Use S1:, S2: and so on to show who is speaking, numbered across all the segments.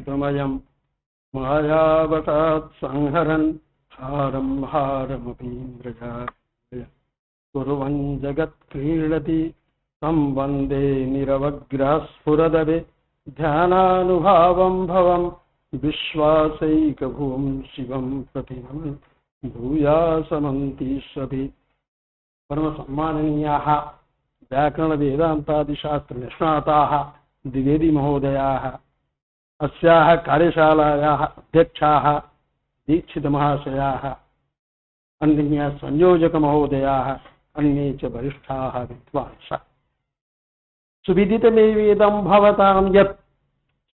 S1: कल्पितमयम् मायावतात् संहरन् हारं हारमपीन्द्रजालय कुर्वन् जगत्क्रीडति तं वन्दे निरवग्रस्फुरदवे ध्यानानुभावं भवं विश्वासैकभूं शिवं प्रतिमं भूयासमन्तीष्वपि। परम सम्माननीयाः व्याकरण वेदांतादि शास्त्र निष्णाताः द्विवेदी महोदयाः, अस्याः कार्यशालायाः अध्यक्षाः दीक्षित महाशयाः, अन्य संयोजक महोदयाः, अन्ये च वरिष्ठाः विद्वांसः। सुविदितमेवेदं भवतां यत्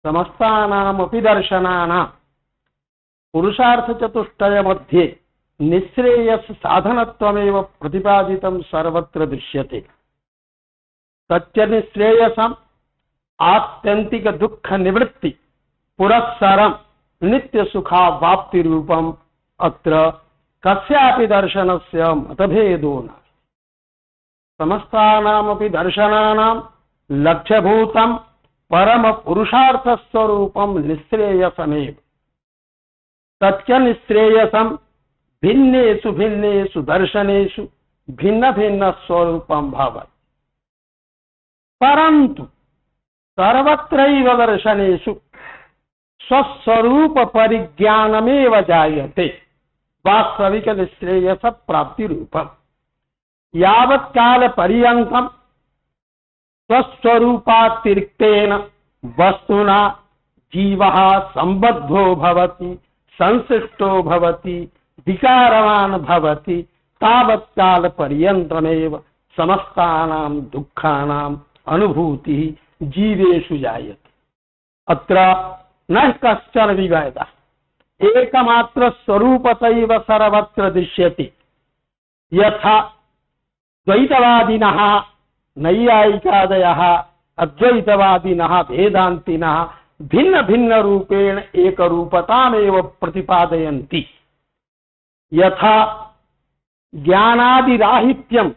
S1: समस्तानामपि दर्शनानां पुरुषार्थचतुष्टय मध्ये निःश्रेयस साधनत्वमेव प्रतिपादितं सर्वत्र दृश्यते। तच्च निःश्रेयसम् आत्यंतिक दुःख निवृत्ति पुरस्सरं नित्य सुखावाप्ति रूपम् अत्र कस्यापि दर्शनस्य मतभेदो नास्ति। समस्तानामपि दर्शनानां लक्ष्यभूतं परम पुरुषार्थ स्वरूपं निःश्रेयसमेव। तच्च निःश्रेयसं भिन्नेषु भिन्नेषु दर्शनेषु भिन्न भिन्न स्वरूपं भवति, परन्तु सर्वत्रैव दर्शनेषु स्वस्वरूप परिज्ञानमेव जायते वास्तविक निःश्रेयस प्राप्ति रूपम्। यावत् काल पर्यन्तं स्वस्वरूपातिरिक्तेन वस्तुना जीवः संबद्धो भवति, संसृष्टो भवति, विकारवान् भवति, तावत् काल पर्यन्तमेव समस्तानां दुःखानाम् अनुभूतिः जीवेषु जायते। अत्र न कश्चन विभेदः, एकमात्र स्वरूपतैव सर्वत्र दृश्यते। यथा द्वैतवादिनः नैयायिकादयः अद्वैतवादिनः वेदान्तिनः भिन्न भिन्न रूपेण एकरूपतामेव प्रतिपादयन्ति। यथा ज्ञानादिराहित्यं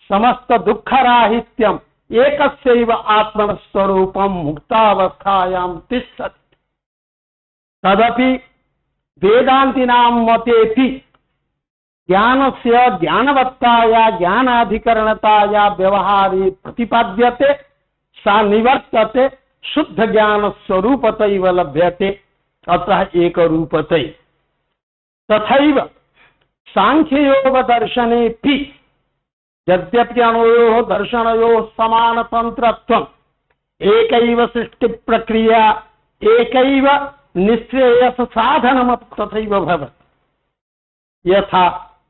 S1: समस्त दुःखराहित्यं एकस्यैव आत्मस्वरूपं मुक्तावस्थायां तिष्ठति, तदपि वेदान्तिनां मतेऽपि ज्ञानस्य ज्ञानवत्ताया ज्ञानाधिकरणताया व्यवहारे प्रतिपाद्यते, सा निवर्तते, शुद्ध ज्ञान स्वरूपतैव लभ्यते, अतः एकरूपतै। तथैव सांख्ययोग दर्शनेऽपि यद्यपि अनयोः दर्शनयोः समानतन्त्रत्वम्, एकैव सृष्टि प्रक्रिया, एकैव निःश्रेयस साधनमपि तथैव भवति। यथा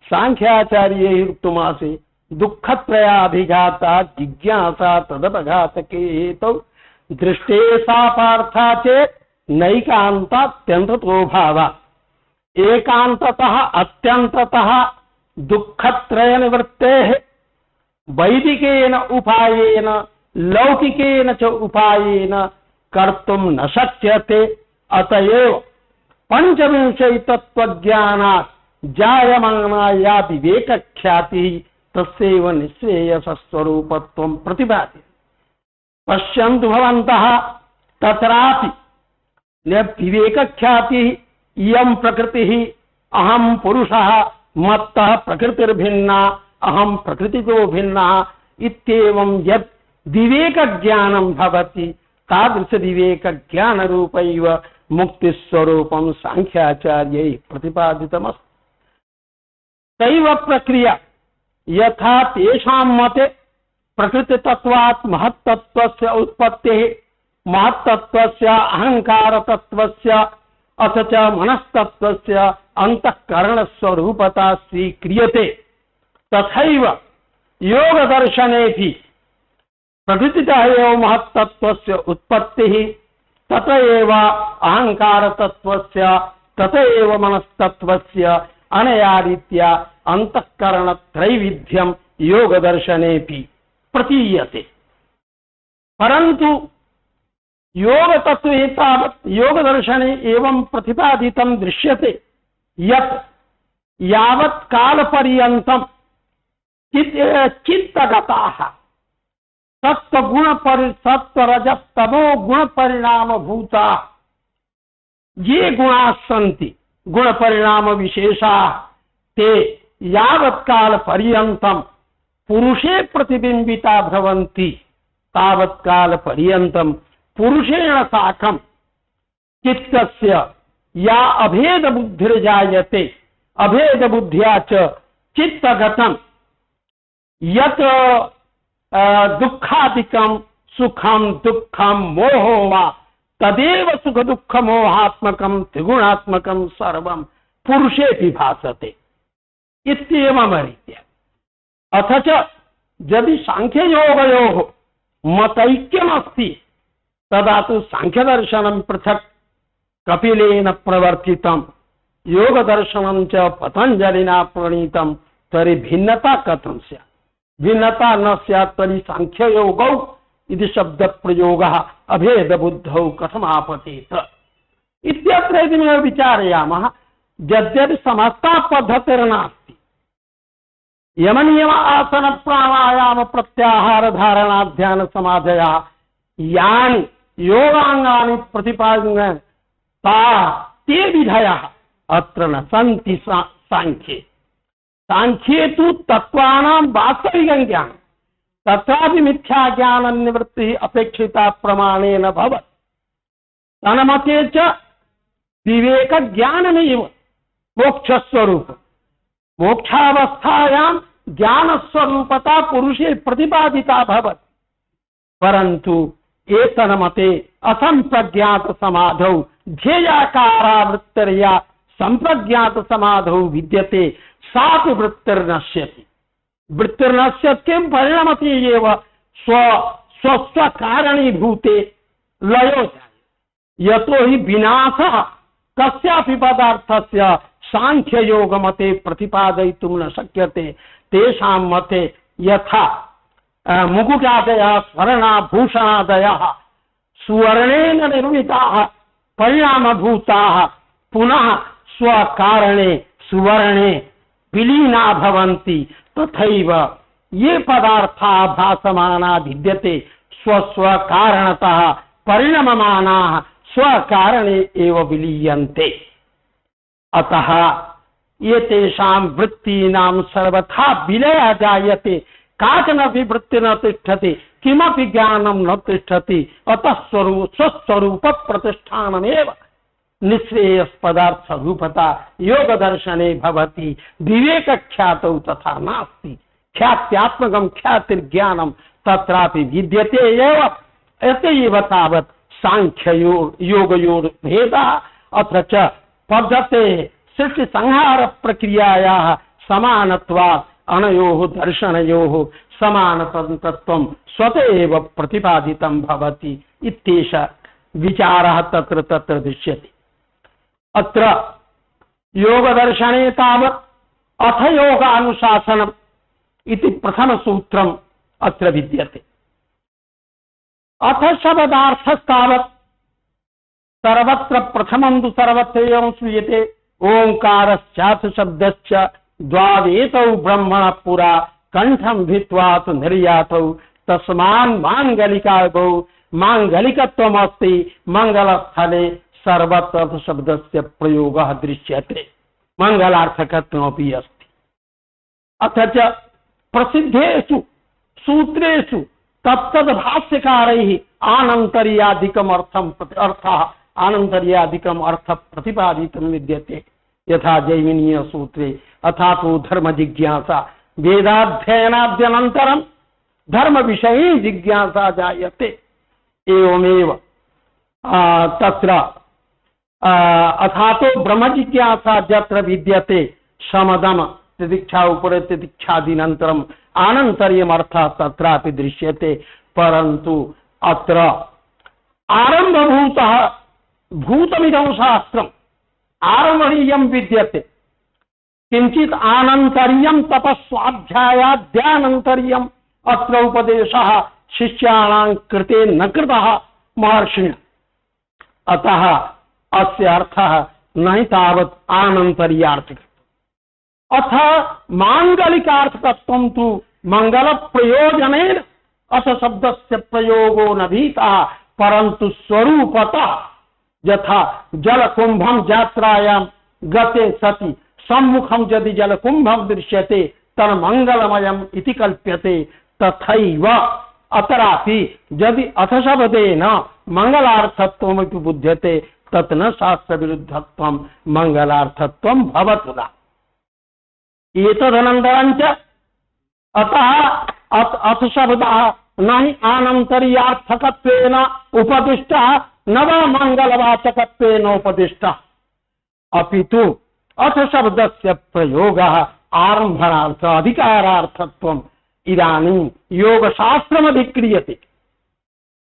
S1: सांख्याचार्यैः उक्तमासे दुःखत्रयाभिघाता जिज्ञासा तदपघातके हेतौ दृष्टे सा पार्था चेत् नैकान्तात्यन्ततो भावात्। एकान्ततः अत्यन्ततः दुःखत्रय निवृत्तेः वैदिकेन उपायेन लौकिकेन च उपायेन कर्तुं न शक्यते। अतएव पंचविंशति तत्त्वज्ञानात् जायमाना या विवेकख्यातिः तस्यैव निःश्रेयसस्वरूपत्वं प्रतिपाद्यते। पश्यन्तु भवन्तः, तत्रापि विवेकख्यातिः इयं प्रकृतिः अहं पुरुषः मत्तः प्रकृतिर्भिन्ना अहं प्रकृतितो भिन्नः इत्येवं यत् विवेकज्ञानं भवति तादृशविवेकज्ञानरूपैव मुक्तिस्वरूपं सांख्याचार्यैः प्रतिपादितमस्ति। तैव प्रक्रिया यथा तेषां मते प्रकृतितत्त्वात् महत्तत्त्वस्य उत्पत्तिः, महत्तत्त्वस्य अहङ्कारतत्त्वस्य अथ च मनस्तत्त्वस्य अन्तःकरणस्वरूपता स्वीक्रियते, तथैव योगदर्शनेऽपि प्रकृतितः एव महत्तत्त्वस्य उत्पत्तिः, तत एव अहङ्कारतत्त्वस्य, तत एव मनस्तत्त्वस्य अनया रीत्या अन्तःकरणत्रैविध्यं योगदर्शनेऽपि प्रतीयते। परन्तु योगतत्त्वे तावत् योगदर्शने एवं प्रतिपादितं दृश्यते यत् यावत् कालपर्यन्तं चित्तगताः सत्वरजस्तमो गुणपरिणामभूता ये गुणाः सन्ति गुण परिणाम विशेषाः ते यावत्काल पर्यन्तं पुरुषे प्रतिबिंबिता भवन्ति तावत्काल पर्यन्तं पुरुषेण साकं चित्तस्य या अभेद बुद्धिर्जायते अभेद बुद्ध्या च चित्तगतं यत् दुःखादिकं सुखम दुःखम मोहो वा तदेव सुख दुःख मोहात्मकं त्रिगुणात्मकं सर्वं पुरुषेऽपि भासते इत्येवं रीत्या। अथ च यदि सांख्ययोगयोः मतैक्यमस्ति तदा तु सांख्यदर्शनं पृथक् कपिलेन प्रवर्तितं योगदर्शनं च पतञ्जलिना प्रणीतं तर्हि भिन्नता कथं स्यात्? भिन्नता न स्यात् तर्हि सांख्ययोगौ इति शब्दप्रयोगः अभेदबुद्धौ कथमापतेत इत्यत्र यदि वयं विचारयामः यद्यपि समस्ता पद्धतिर्नास्ति यमनियम आसन प्राणायाम प्रत्याहार धारणा ध्यान समाधयः यानि योगांगानि प्रतिपाद्यन्ते ते विधयः अत्र न सन्ति सांख्ये। सांख्ये तु तत्त्वानां वास्तविकं ज्ञानं तत्रापि मिथ्या ज्ञान निवृत्ति अपेक्षिता प्रमाणेन भवति। तन्मते च विवेक ज्ञानमेव मोक्षस्वरूप मोक्षावस्थायां ज्ञानस्वरूपता पुरुषे प्रतिपादिता भवति परंतु एतन्मते असंप्रज्ञात समाधौ ध्येयाकारावृत्तिर्या संप्रज्ञात समाधौ विद्यते सापि वृत्तिर्नश्यति। वृत्तिर्नश्यत् किं परिणमति एव स्वकारणीभूते लयो जायते। यतो हि विनाशः कस्यापि पदार्थस्य सांख्ययोगमते प्रतिपादयितुं न शक्यते। तेषां मते यथा मुकुटादयः स्वर्णाभूषणादयः सुवर्णेन निर्मिताः परिणामभूताः पुनः स्वकारणे सुवर्णे विलीना भवन्ति तथैव ये पदार्थाः भासमाना विद्यते स्वस्वकारणतः परिणममानाः स्वकारणे एव विलीयन्ते। अतः एतेषां वृत्तीनां सर्वथा विलयः जायते काचन वृत्ति न तिष्ठति किमपि ज्ञानं न तिष्ठति। अतः स्वस्वरूप प्रतिष्ठानमेव निःश्रेयस पदार्थ रूपता योग दर्शने भवति। विवेक ख्यातौ तथा नास्ति। ख्यात्यात्मकं ख्यातिर्ज्ञानं तत्रापि विद्यते एव। अतएव तावत् सांख्ययोगयोर् भेदः अत्र च पद्धतेः सृष्टि संहार प्रक्रियायाः समानत्वात् अनयोः दर्शनयोः समानतत्त्वं स्वतः एव प्रतिपादितं भवति इत्येष विचारः तत्र तत्र दृश्यते। अत्र योगदर्शने तावत् अथ योगानुशासनम् इति प्रथमसूत्रम् अत्र विद्यते। अथ शब्दार्थस्तावत् सर्वत्र प्रथमं तु सर्वत्र एवं श्रूयते ओंकारश्चाथ शब्दश्च द्वावेतौ ब्रह्मणः पुरा कंठं भित्त्वा तु निर्यातौ तस्मान् मांगलिकावौ मांगलिकत्वमस्ति मंगलस्थले सर्वत्र शब्दस्य प्रयोगः दृश्यते मंगलार्थकत्वमपि अस्ति। अथ च प्रसिद्धेषु सूत्रेषु तत्तद्भाष्यकारैः आनन्तर्याधिकम् अर्थः आनन्तर्याधिकम् अर्थः प्रतिपादितं विद्यते। यथा जैमिनीय सूत्रे अथातो धर्म जिज्ञासा वेदाध्ययनाद्यनन्तरं धर्म विषये जिज्ञासा जायते। एवमेव तत्र अथातो ब्रह्म जिज्ञासा यत्र विद्यते शमदम तितिक्षा उपरे तितिक्षादिनन्तरम् आनन्तर्यम् अर्थः तत्रापि दृश्यते। परन्तु अत्र आरम्भभूतः भूतमिदं शास्त्रम् आरम्भणीयं विद्यते। किंचित आनन्तर्यं तपस्वाध्यायाद्यानन्तर्यम् अत्र उपदेशः शिष्याणां कृते न कृतः महर्षिणा। अतः अस्य अर्थः न हि तावत् आनन्तर्यार्थकः। अथ मांगलिकार्थकत्वं तु मंगलप्रयोजनेन अथ शब्दस्य प्रयोगो न भीतः परन्तु स्वरूपतः यथा जलकुंभम यात्रायाम गते सति सम्मुखम यदि जलकुंभम दृश्यते तन्मंगलमयम इति कल्प्यते तथैव अतरापि यदि अथ शब्देन मंगलार्थत्वमपि बुध्यते तत् न शास्त्र विरुद्धत्वं मंगलार्थत्वं भवतु न। एतदनन्तरं च अतः अथ शब्दः न हि आनन्तर्यार्थकत्वेन उपदिष्टः न वा मंगलवाचकत्वेन उपदिष्टः अपितु अथ शब्दस्य प्रयोगः आरम्भणार्थ अधिकारार्थत्वम् इदानीं योगशास्त्रमधिक्रियते।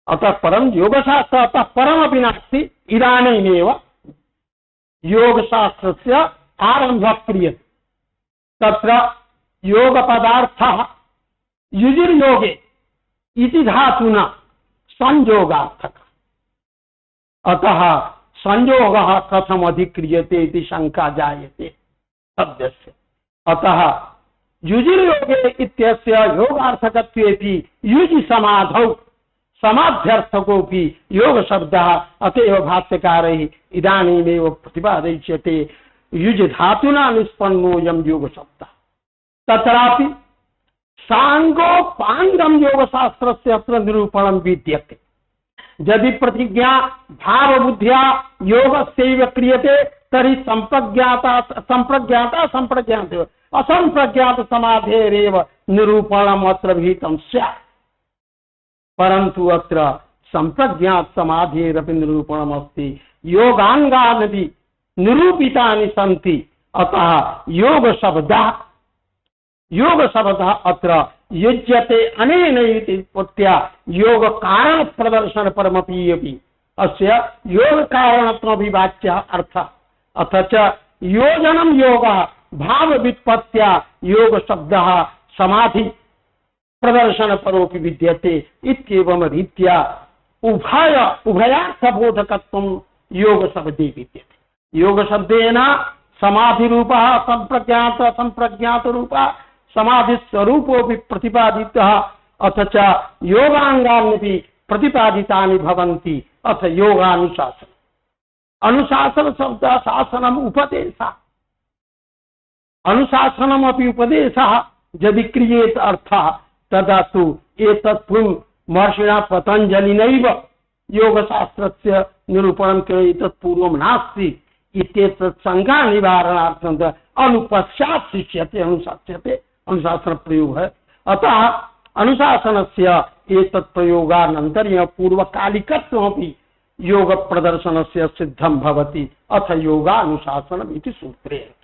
S1: अतः परम योगशास्त्र अतः परमपि नास्ति, इदानीमेव योगशास्त्रस्य आरम्भः क्रियते। तत्र योगपदार्थः युजिर्योगे इति धातुना संयोगार्थकः। अतः संयोगः कथम अधिक्रियते इति शंका जायते शब्दस्य। अतः युजिर्योगे इत्यस्य योगार्थकत्वेपि युजि समाधौ समाध्यर्थकोऽपि योग शब्दः अतएव भाष्यकारैः इदानीमेव प्रतिपादयिष्यते। युज धातुना निष्पन्नोऽयं योग शब्दः। तत्रापि सांगोपांगम योग शास्त्रस्य अत्र निरूपणं विद्यते। यदि प्रतिज्ञा भाव बुद्धिया योगस्यैव क्रियते तर्हि संप्रज्ञाता संप्रज्ञात असंप्रज्ञात समाधेरेव निरूपणम् अत्र विहितं स्यात्। परन्तु अत्र संप्रज्ञात समाधेरपि निरूपणम् अस्ति। योगांगानि निरूपितानि सन्ति। अतः योग शब्दः अत्र युज्यते अनेन इति उत्पत्त्या योग कारण प्रदर्शन परमपि अपि अस्य योग कारणत्वमपि वाच्यः अर्थः। अथ च योजनं योगः भाव व्युत्पत्त्या योग शब्दः समाधि प्रदर्शन परोपि विद्यते। इत्येवं रीत्या उभयार्थबोधकत्वं योग शब्दे विद्यते। योग शब्देन समाधि रूपः संप्रज्ञात संप्रज्ञात रूपः समाधि स्वरूपोऽपि प्रतिपादितः। अथ च योगांगान्यपि प्रतिपादितानि भवन्ति। अथ योगानुशासन अनुशासन शब्द शासनम् उपदेशः अनुशासनमपि उपदेशः यदि क्रियेत अर्थः तदा तु एतत् महर्षिणा पतञ्जलिनैव योगशास्त्रस्य निरूपणं एतत् पूर्वं नास्ति इत्येतत् शङ्का निवारणार्थं अनुपश्चात् शिष्यते अनुशास्यते अनुशासन प्रयोग है। अतः अनुशासनस्य एतत् प्रयोगानन्तरं पूर्वकालिकत्वमपि योग प्रदर्शनस्य सिद्धं भवति। अथ योगानुशासनम् इति सूत्रे।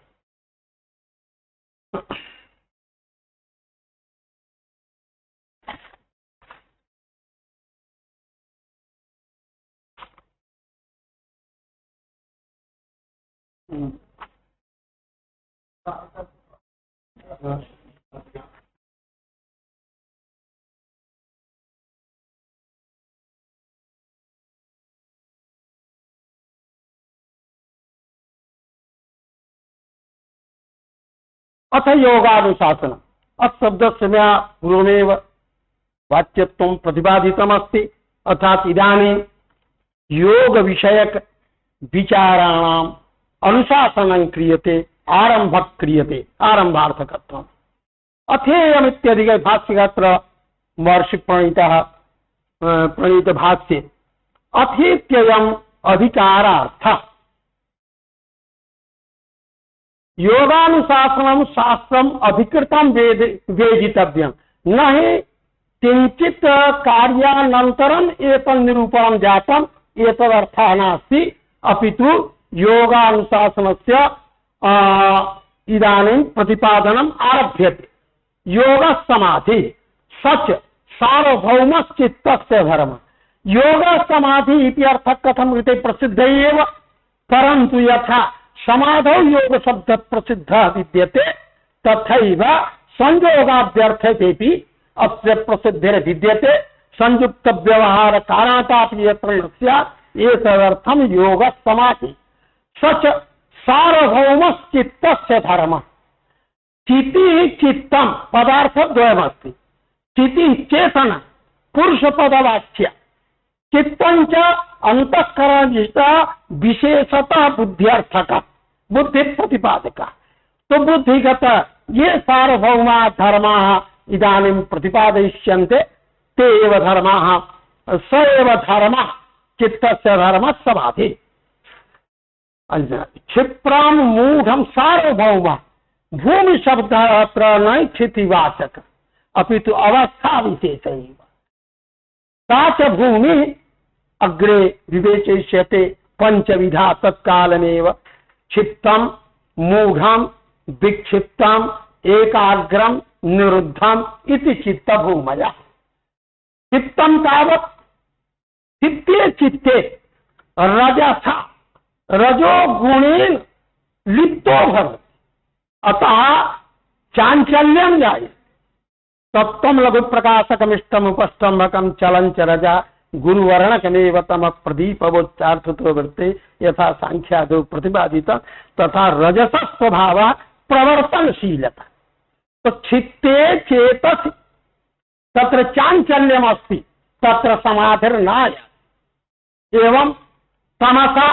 S1: अथ योगानुशासनम् अशब्दस्य मया पूर्वमेव वाच्यत्वं प्रतिपादितमस्ति। अर्थात् इदानीं योग विषयक विचाराणाम् अनुशासनं क्रियते आरम्भः क्रियते आरम्भार्थकत्वम्। अथेयमित्यधिक भाष्यगात्र महर्षि प्रणीत भाष्ये अथेत्ययम् अधिकारार्थः योगानुशासनम शास्त्रम अधिकृतम वेदितव्यम न हि किंचित कार्यानंतरम एतत् निरूपणं जातम् एतदर्थः नास्ति अपितु योगानुशासनस्य इदानीं प्रतिपादनम् आरभ्यते। योग समाधि सच सार्वभौमश्चित्तस्य धर्म। योग समाधि इति अर्थः कथं रीते प्रसिद्ध एव, परन्तु यथा समाधौ योग शब्द प्रसिद्ध विद्यते तथैव संयोगाद्यर्थेपि अस्य प्रसिद्धिर्विद्यते। संयुक्त व्यवहार कारणात् यत्र न स्यात् एतदर्थं योग समाधि सच सार्वभौमश्चित्तस्य धर्मः। चितिः चित्तं पदार्थद्वयमस्ति। चितिः चेतना पुरुषपदवाच्य चित्तंच अंतःकरणजिता विशेषतः बुद्ध्यर्थक, बुद्धि प्रतिपादक। तो बुद्धिगत ये सार्वभौमा धर्मा इदानीं प्रतिपादयिष्यन्ते, ते एव धर्माः, स एव धर्मः चित्तस्य धर्मः समाधि। क्षिप्रां मूढ़ं सार्वभौम, भूमि शब्द अत्र न स्थितिवाचक अपितु अवस्था विशेष एव। सा च भूमि अग्रे विवेचयिष्यते पंचविधा तत्कालमेव, क्षिप्तं मूढ़ं विक्षिप्तं एकाग्रं निरुद्धम इति चित्तभूमयः। चित्तं तावत् चित्ते चित्ते रजसा रजो गुणेन लिप्तो भवति, अतः चांचल्यं जायते। तत्त्वं लघु प्रकाशकमिष्टम उपस्तंभकम चलंच रजा गुरुवर्णकमेव तम प्रदीपवोच्चार्थतो वर्ते यथा सांख्यादो प्रतिपादित तथा रजस स्वभाव प्रवर्तनशीलता। तो चित्ते चेतसि तत्र चांचल्यम अस्ति, तत्र समाधिर्नाय। एवं तमसा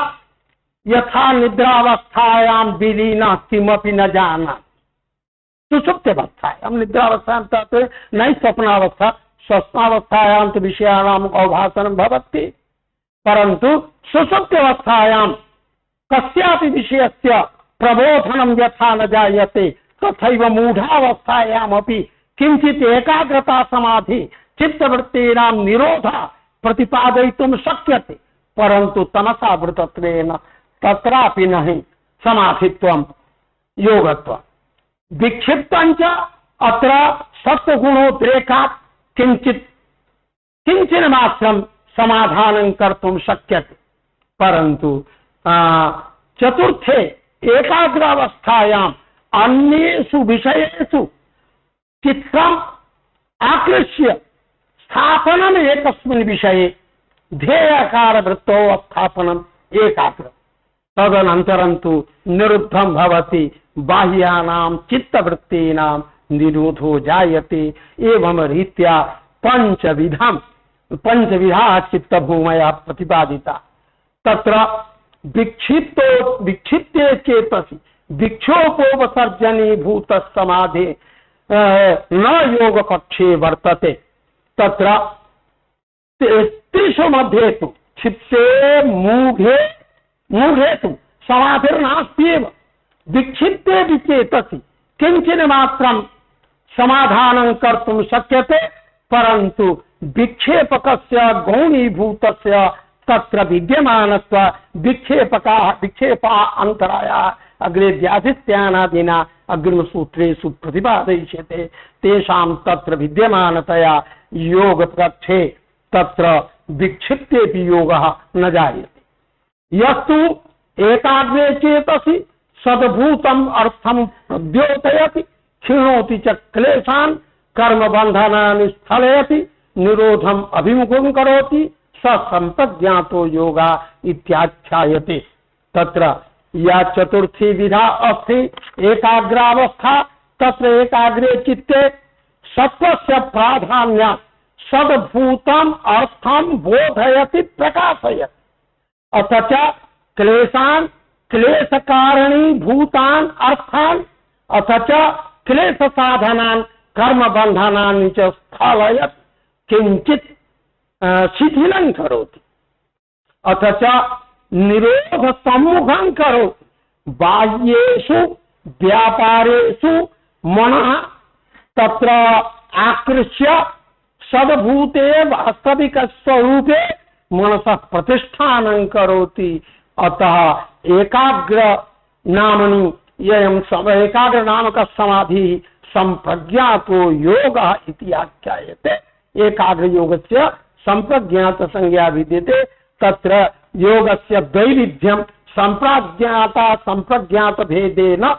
S1: यथा निद्रावस्थायां विलीनः किमपि न जानाति, सुषुप्त्यवस्थायां निद्रावस्थायां तत्र न स्वप्नावस्था, स्वप्नावस्थायां तु विषयाणाम् अवभासनं भवति, परन्तु सुषुप्त्यवस्थायां कस्यापि विषयस्य प्रबोधनं यथा न जायते तथैव मूढावस्थायामपि किंचित एकाग्रता समाधि चित्तवृत्तीनां निरोधः प्रतिपादयितुं शक्यते, परन्तु तमसावृतत्वेन तत्रापि नहि समाधित्वं योगत्वं। विक्षिप्तञ्च अत्र सत्वगुणोद्रेकात् किंचित किंचिन मात्रं समाधानं कर्तुं शक्यते, परन्तु चतुर्थे एकाग्रावस्थायाम् अन्येषु विषयेषु चित्तम् आकृष्य स्थापनम् एकस्मिन् विषये ध्येयकार वृत्तो स्थापनम् एकाग्र, तदनन्तरं तु निरुद्धं भवति, बाह्यानां चित्तवृत्तीनां निरोधो जायते। एवं रीत्या पंचविधा चित्तभूमयः प्रतिपादिता। तत्र विक्षिप्ते चेतसि विक्षोभोपसर्जनीभूत समाधि न योग पक्षे वर्तते। तत्र त्रिषु मध्ये तु क्षिप्ते मूढ़े तु समाधिर्नास्त्येव, विक्षिप्ते विचेतसि किंचिन मात्रं समाधानं कर्तुं शक्यते, परन्तु विक्षेपकस्य गौणीभूतस्य तत्र विद्यमानत्व विक्षेपा अंतराया अग्रे व्याधित्यानादिना अग्रिमसूत्रेषु प्रतिपादयिष्यते। तेषां तत्र विद्यमानतया योगपक्षे तत्र विक्षिप्तेऽपि योगः न जायते। यस्तु एकाग्रे चेतसि सद्भूतम् अर्थं प्रद्योतयति, क्षीणोति च क्लेशान्, कर्मबन्धनानि स्थलयति, निरोधम् अभिमुखं करोति, स संप्रज्ञातो योगा इत्याख्यायते। तत्र या चतुर्थी विधा अस्ति एकाग्रावस्था, तत्र एकाग्रे चित्ते सत्वस्य प्राधान्य सद्भूतम् अर्थं बोधयति प्रकाशयति, अथ च क्लेशान् क्लेशकारिणी भूतान् अर्थान् अथ च क्लेश साधनान् कर्म बंधनानि च स्थलयति, किंचित शिथिलं करोति, अथ च निरोध सम्मुखं करोति। बाह्येषु व्यापारेषु मनः तत्र आकृष्य सद्भूते वास्तविक स्वरूपे मनसः प्रतिष्ठानं करोति। अतः एकाग्र नामनि ययं एकाग्र नामक समाधि संप्रज्ञातो योगः इति आख्यायते। एकाग्र योगस्य संप्रज्ञात संज्ञा विद्यते। तत्र योगस्य दैविध्यं संप्रज्ञाता संप्रज्ञात भेदेन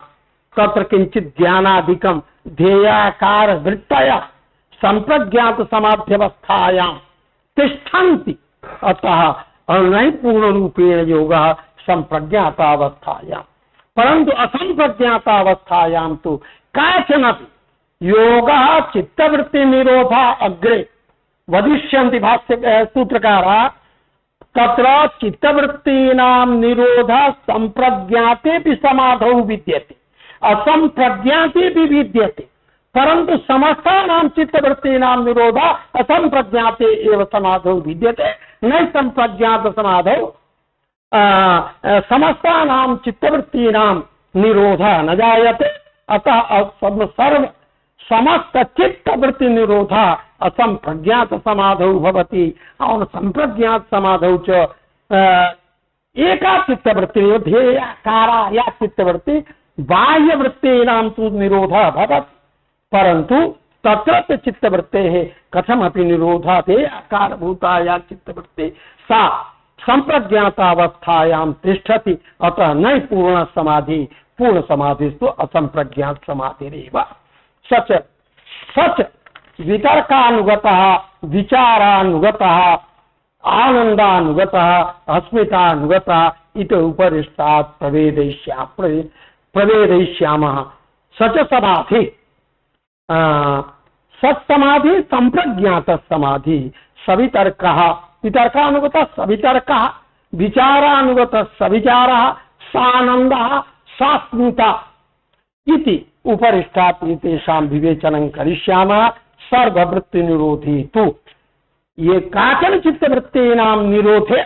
S1: तत्र किंचित ज्ञानादिकं ध्येयाकार वृत्तया संप्रज्ञात समाध्यवस्थायां तिष्ठन्ति। अतः न पूर्ण रूपेण योगः संप्रज्ञातावस्थायां, परंतु असंप्रज्ञातावस्थायां तो काचनपि योगः चित्तवृत्ति निरोधा अग्रे वदिष्यन्ति भाष्य सूत्रकाराः। तत्र चित्तवृत्तीनां निरोधः संप्रज्ञाते समाधौ विद्यते, असंप्रज्ञाते भी विद्यते, परंतु समस्तानां चित्तवृत्तीनां निरोधः असंप्रज्ञाते एव समाधौ विद्यते, न संप्रज्ञात समाधौ समस्तानां चित्तवृत्तीनां निरोधः न जायते। अतः सर्व समस्त चित्तवृत्ति निरोधः असंप्रज्ञात समाधौ भवति और संप्रज्ञात समाधौ च एका चित्तवृत्ति ध्येयाकारा या चित्तवृत्ति बाह्य वृत्तीनां तु निरोधः भवति, परंतु तत्र चित्तवृत्तेः कथमपि निरोधाते आकारभूता या चित्तवृत्ति सा संप्रज्ञातावस्थायां तिष्ठति। अतः न पूर्ण समाधि, पूर्ण समाधिस्तु असंप्रज्ञात समाधिरेव। सच वितर्कानुगतः विचारानुगतः आनंदानुगतः अस्मितानुगतः इत उपरिष्टात् प्रवेदयिष्यामः। सच समाधि सत्समाधि संप्रज्ञात समाधि सवितर्कः वितर्कानुगतः सवितर्कः विचारानुगतः सविचारः सानन्दः सास्मिता इति उपरिष्टात् एतेषां विवेचनं करिष्यामः। सर्ववृत्ति निरोधी तु ये काचन चित्तवृत्तीनां निरोधे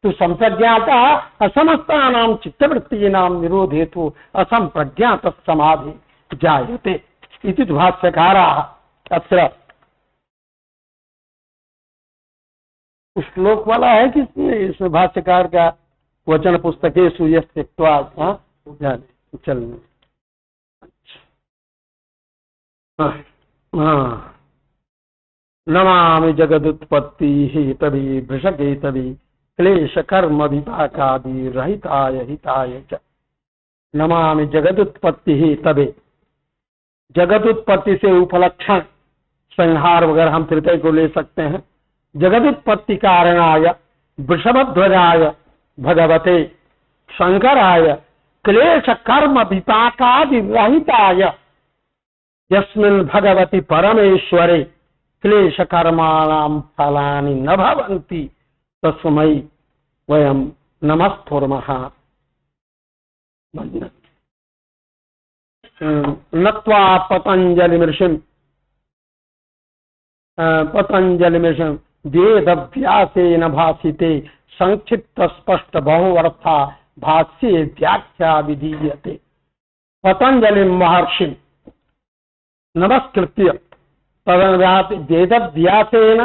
S1: तु संप्रज्ञातः असमस्तानां चित्तवृत्तीनां निरोधे तु असंप्रज्ञात समाधि जायते इति भाष्यकाराः। अत्र श्लोक वाला है कि इसमें भाष्यकार का वचन पुस्तकेषु यस्त्यक्त्वा चल नमामि जगदुत्पत्ति हेतवे भृशकेतवे क्लेश कर्म विपाकादि रहिताय हिताय च। नमामि जगदुत्पत्ति हेतवे, जगदुत्पत्ति से उपलक्षण संहार वगैरह हम तृतीय को ले सकते हैं। जगदुत्पत्ति कारणाय वृषभध्वजाय भगवते शंकराय क्लेश कर्म विपाकादि रहिताय यस्मिन् भगवति परमेश्वरे क्लेश कर्माणां फलानि न भवन्ति तस्मै वयं नमस्कुर्मः। नत्वा पतंजलिमृषिं वेदव्यासेन भासिते संक्षिप्त स्पष्ट बहुअर्था भाष्ये व्याख्या विधीयते। पतंजलि महर्षि नमस्कृत्य तदनुरात वेदव्यासेन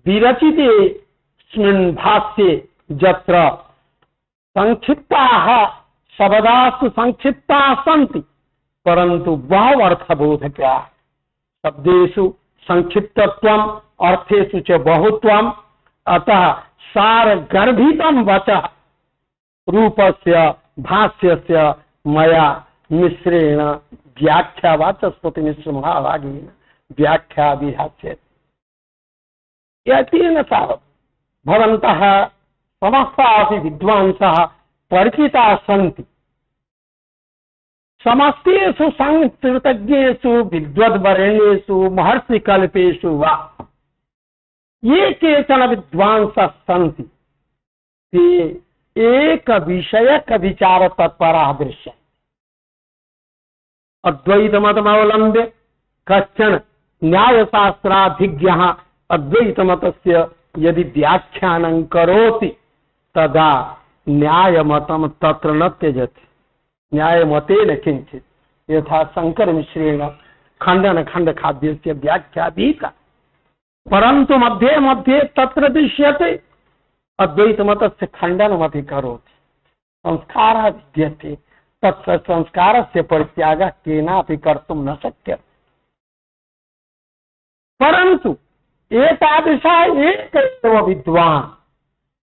S1: विरचितेऽस्मिन् भाष्ये यत्र संक्षिप्ताः शब्दास्तु संक्षिप्ताः सन्ति परन्तु बहुअर्थबोधकाः। शब्देषु संक्षिप्तत्वम् अर्थेषु च बहुत्वम्। अतः सारगर्भितं वचः रूपस्य भाष्यस्य मया मिश्रेण व्याख्या वाचस्पति मिश्र महाभागेन व्याख्या विधास्यते। यतेन तावत् भवन्तः समस्तापि विद्वांसः परिचिताः सन्ति। समस्तेषु संस्कृतज्ञेषु विद्वद्वरेण्येषु महर्षिकल्पेषु वा ये केचन विद्वांसः सन्ति ते एक विषयक विचार तत्पराः दृश्यन्ते। अद्वैतमतमवलम्ब्य कश्चन न्यायशास्त्राधिज्ञः अद्वैतमतस्य यदि व्याख्यानं करोति तदा न्यायमतं तत्र न त्यजति। न्यायमतेन किंचित यथा शंकर मिश्रेण खंडन खंड खाद्यस्य व्याख्या विहिता, परंतु मध्ये मध्ये तत्र दृश्यते अद्वैतमतस्य खंडनमपि करोति। संस्कारः विद्यते, तस्य संस्कारस्य परित्यागः केनापि कर्तुं न शक्यते। परंतु एतादृशः एकैव विद्वान्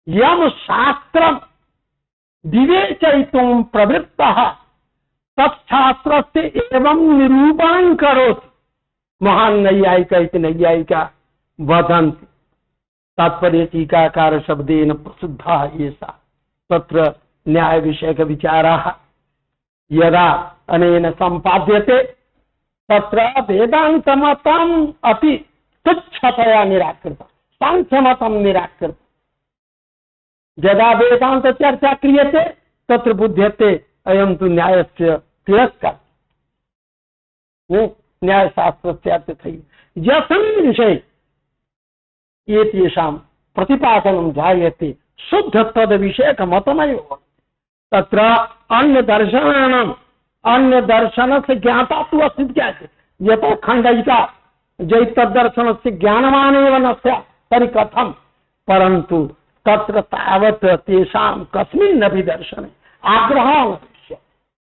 S1: यं शास्त्रं विवेचयितुं प्रवृत्तः तत्शास्त्रस्य एवं निरूपणं करोति। महान् नैयायिक इति नैयायिका वदन्ति। तात्पर्य टीकाकार शब्देन प्रसिद्धः एषा। तत्र न्याय विषयक विचाराः यदा अनेन सम्पाद्यते तत्र वेदान्तमतम् अपि तुच्छतया निराकृतं, सांख्यमतं निराकृतं। यदा वेदांत चर्चा क्रियते तत्र बुध्यते अयम तो न्यायस्य तिरस्कार, न्याय शास्त्र यस्मिन् विषये एतेषां प्रतिपादनं जायते शुद्ध तद विषयक मतमेव तत्र अन्य दर्शनानाम् अन्य दर्शनस्य ज्ञाता तु अस्ति ज्ञाते यतो खण्डयिता जैतद्दर्शनस्य ज्ञानवानेव न स्यात् तर्हि कथं, परन्तु तत्र तावत् तेषां कस्मिन्नपि दर्शने आग्रहः न स्यात्।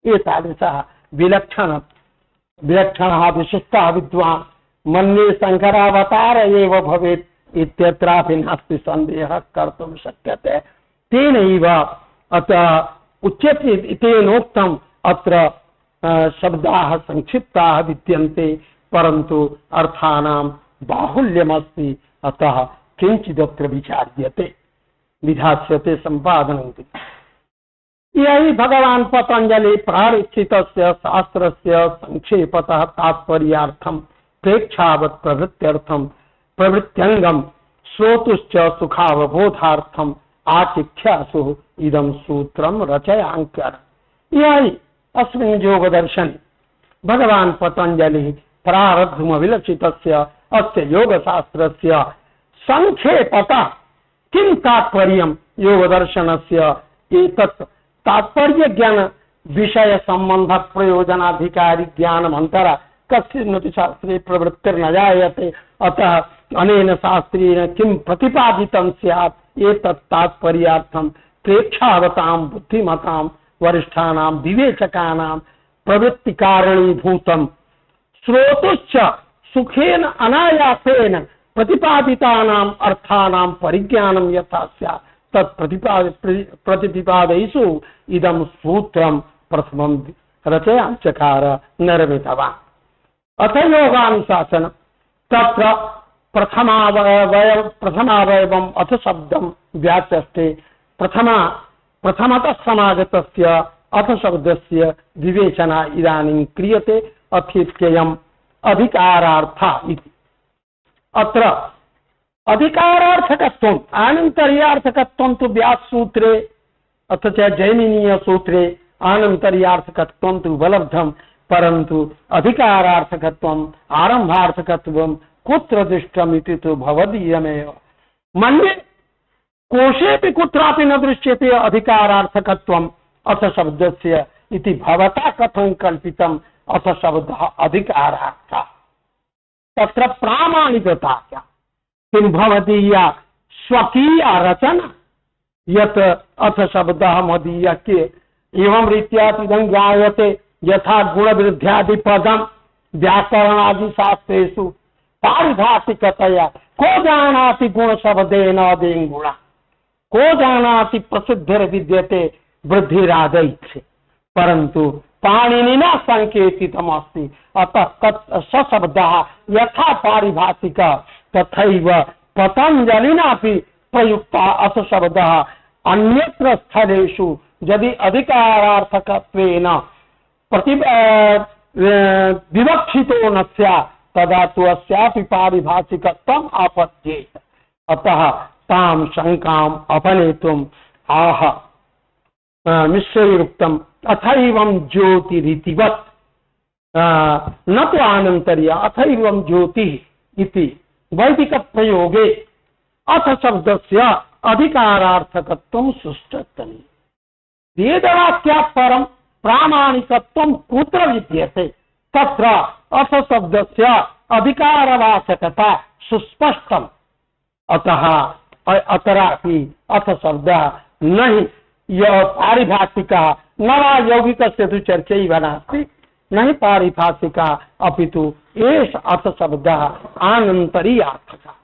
S1: एतादृशः विलक्षणः विशिष्टः विद्वान् मन्ये शङ्करावतार एव भवेत् इत्यत्रापि नास्ति संदेहः कर्तुं शक्यते। तेनैव अतः उच्यते तेनोक्तम् अत्र शब्दाः संक्षिप्ताः विद्यन्ते परन्तु अर्थानां बाहुल्यमस्ति, अतः किञ्चिदत्र विचार्यते विधास्यते सम्पादनं। यही भगवान् पतंजलि प्रारक्षितस्य शास्त्रस्य संक्षेपतः तात्पर्यार्थं प्रेक्षावत् प्रवृत्त्यर्थं प्रवृत्त्यंगम श्रोतुश्च सुखावबोधार्थम आचिख्यासु इदं सूत्रम रचयांकर। यही अस्मिन् योग दर्शन भगवान पतंजलि प्रारब्धमविलक्षितस्य अस्य योग शास्त्रस्य संक्षेपतः किं तात्पर्यं योग दर्शनस्य एतत् तात्पर्य ज्ञान विषय संबंध प्रयोजनाधिकारी ज्ञानमंतरा कस्मिन्नपि शास्त्रे प्रवृत्तिर्न जायते, अतः अनेन शास्त्रेण किं प्रतिपादितं स्यात् एतत् तात्पर्यार्थं प्रेक्षावतां बुद्धिमतां वरिष्ठानां विवेचकानां प्रवृत्तिकारणीभूतं श्रोतुश्च सुखेन अनायासेन प्रतिपादितानां अर्थानां परिज्ञानं यथा स्यात् तत् प्रतिपादयिषु इदं सूत्रं प्रथमं रचयाञ्चकार निर्मितवान्। अथ योगानुशासन तत्र प्रथमावयवम् अथ शब्दं व्याचष्टे प्रथमतः समागतस्य अथ शब्दस्य विवेचना इदानीं क्रियते अथेत्ययम् अधिकारार्थः इति। अत्र अधिकारार्थकत्वम् आनन्तर्यार्थकत्वं तु व्याससूत्रे अथ च जैमिनीय सूत्रे आनन्तर्यार्थकत्वं तु उपलब्धं, परन्तु अधिकारार्थकत्वम् आरम्भार्थकत्वं कुत्र दृष्टमिति तु भवदीयमेव। मन्ये कोशेऽपि कुत्रापि न दृश्यते अधिकारार्थकत्वम् अथ शब्दस्य इति भवता कथं कल्पितम् अथ शब्दः अधिकारार्थः। तत्र प्रामाणिकता क्या किं भवदीया स्वकीया रचना यत् अथ शब्दः मदीय के एवं रीत्या इदं ज्ञायते यथा गुणवृद्ध्यादि पदं व्याकरणादि शास्त्रेषु पारिभाषिकतया को जानाति गुणशब्देन अदेन गुणः को जानाति प्रसिद्धिर्विद्यते वृद्धिरादैच्छे, परन्तु पाणिनिना संकेतितमस्ति। अतः स शब्दः यथा पारिभाषिकः तथैव पतंजलिनापि प्रयुक्तः अथ शब्दः अन्यत्र स्थलेषु यदि अधिकारार्थकत्वेन विवक्षितो न स्यात् तदा तु अस्यापि पारिभाषिकत्वम् आपद्येत। अतः तां शङ्काम् अपनेतुम् आह मिश्रैरुक्तम् अथैवं ज्योतिरितिवत् न तु आनन्तर्य अथैवं ज्योतिः इति वैदिक प्रयोगे अथ शब्दस्य अधिकारार्थकत्वं सुष्ठुतम्। वेदवाक्यात् परं प्रामाणिकत्वं कुत्र विद्यते तत्र अथ शब्दस्य अधिकारवाचकता सुस्पष्टम्। अतः अतरापि अथ शब्दः न हि पारिभाषिकः न वा यौगिकस्य तु चर्चैव नास्ति न हि पारिभाषिकः अपितु एष अथ शब्दः आनन्तरीयार्थकः।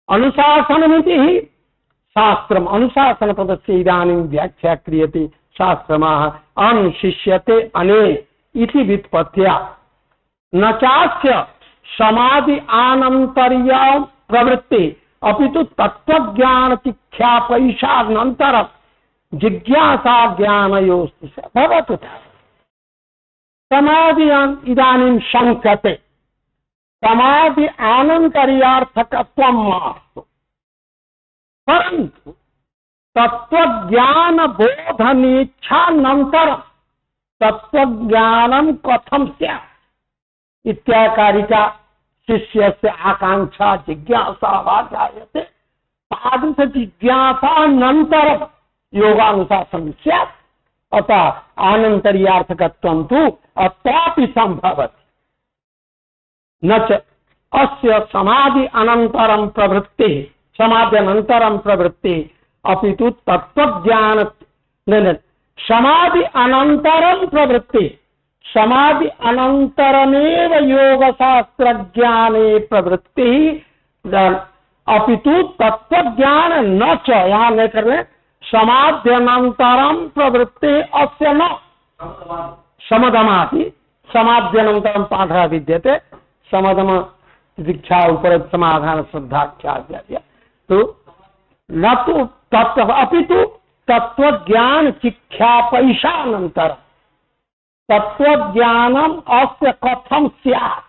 S1: अनुशासनमिति हि शास्त्रम् अनुशासनपदस्य इदानीं व्याख्या क्रियते। शास्त्रमाह अनुशिष्यते अनेन इति व्युत्पत्त्या न चास्य समाधि आनन्तर्य प्रवृत्ति अपितु तत्त्वज्ञान चिख्यापैषानन्तरं जिज्ञासा ज्ञानयोस्तु भवतु। समाधि इदानीं शङ्कते समाधि आनन्तर्यार्थकत्वं मास्तु, परन्तु तत्वज्ञान बोधनेच्छानंतर तत्वज्ञानम कथम स्यात् इत्यादि का शिष्य से आकांक्षा जिज्ञासा वा जायते तादृश जिज्ञासानंतर योगानुशासन स्यात् अतः आनंतर्यार्थकत्वं तु अत्रापि संभवति न च अस्य समाधि अनंतरं प्रवृत्ति समाधि अनंतरं प्रवृत्ति अपितु तत्वज्ञान समाधि अनंतरं प्रवृत्ति समाधि अनंतरमेव योग शास्त्र ज्ञाने प्रवृत्ति अपितु तत्वज्ञान न च यहाँ लेकर ले समाध्यनंतरम प्रवृत्ति अस्य न समदमाति समाध्यनंतरम पाठः विद्यते समदम दीक्षा उपर समाधान श्रद्धाख्या तो न तो तत्व अपितु तत्व ज्ञान शिक्षापैशानंतर तत्व ज्ञानम अस्य कथम स्यात्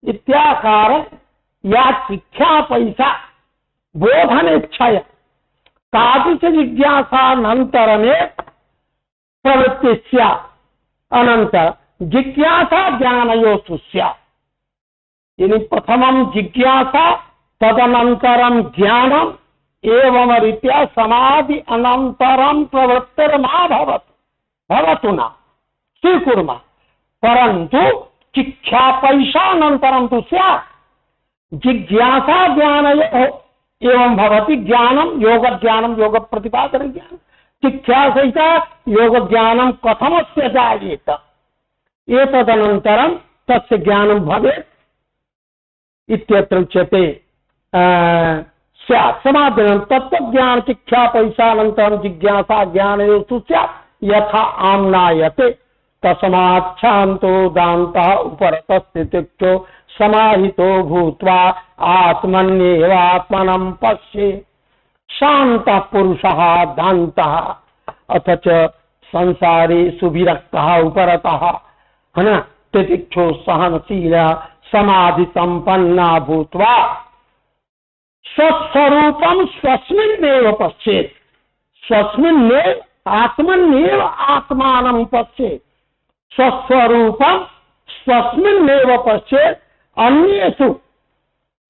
S1: इत्याकार या शिक्षा पैसा बोधनेच्छया तादृश जिज्ञासानंतर में प्रवृत्ति स्यात् अनंतर जिज्ञासा ज्ञानयोस्तु स्यात् यानी प्रथमं जिज्ञासा तदनंतरं ज्ञानम एवं रीत्या समाधि अनंतरं प्रवृत्तिर्मा भवतु न स्वीकुर्मः परंतु शिक्षापैशानंतरं तु स्यात् जिज्ञासा ज्ञानयोः एवं भवति ज्ञानम योग प्रतिपादन ज्ञान शिक्षा सहित योग ज्ञानम कथमस्य जायेत एतदनन्तरं तस्य ज्ञानं भवेत् इत्यत्र उच्यते स्यात् समाधिनं तत्त्वज्ञान शिक्षा पैशानन्तरं जिज्ञासा ज्ञानयोस्तु स्यात् यथा आम्नायते तस्मात् शान्तो दान्तः उपरतस्थितिक्षो समाहितो भूत्वा आत्मन्येवात्मनं पश्येत् शान्तः पुरुषः दान्तः अथ च संसारे सुविरक्तः उपरतः है ना तितिक्षो सहनशील समाधि संपन्ना भूत्वा स्वस्वरूपं स्वस्मिन्नेव पश्येत् स्वस्मिन्नेव आत्मन्नेव आत्मानं पश्येत् स्वस्वरूपं स्वस्मिन्नेव पश्येत् अन्येषु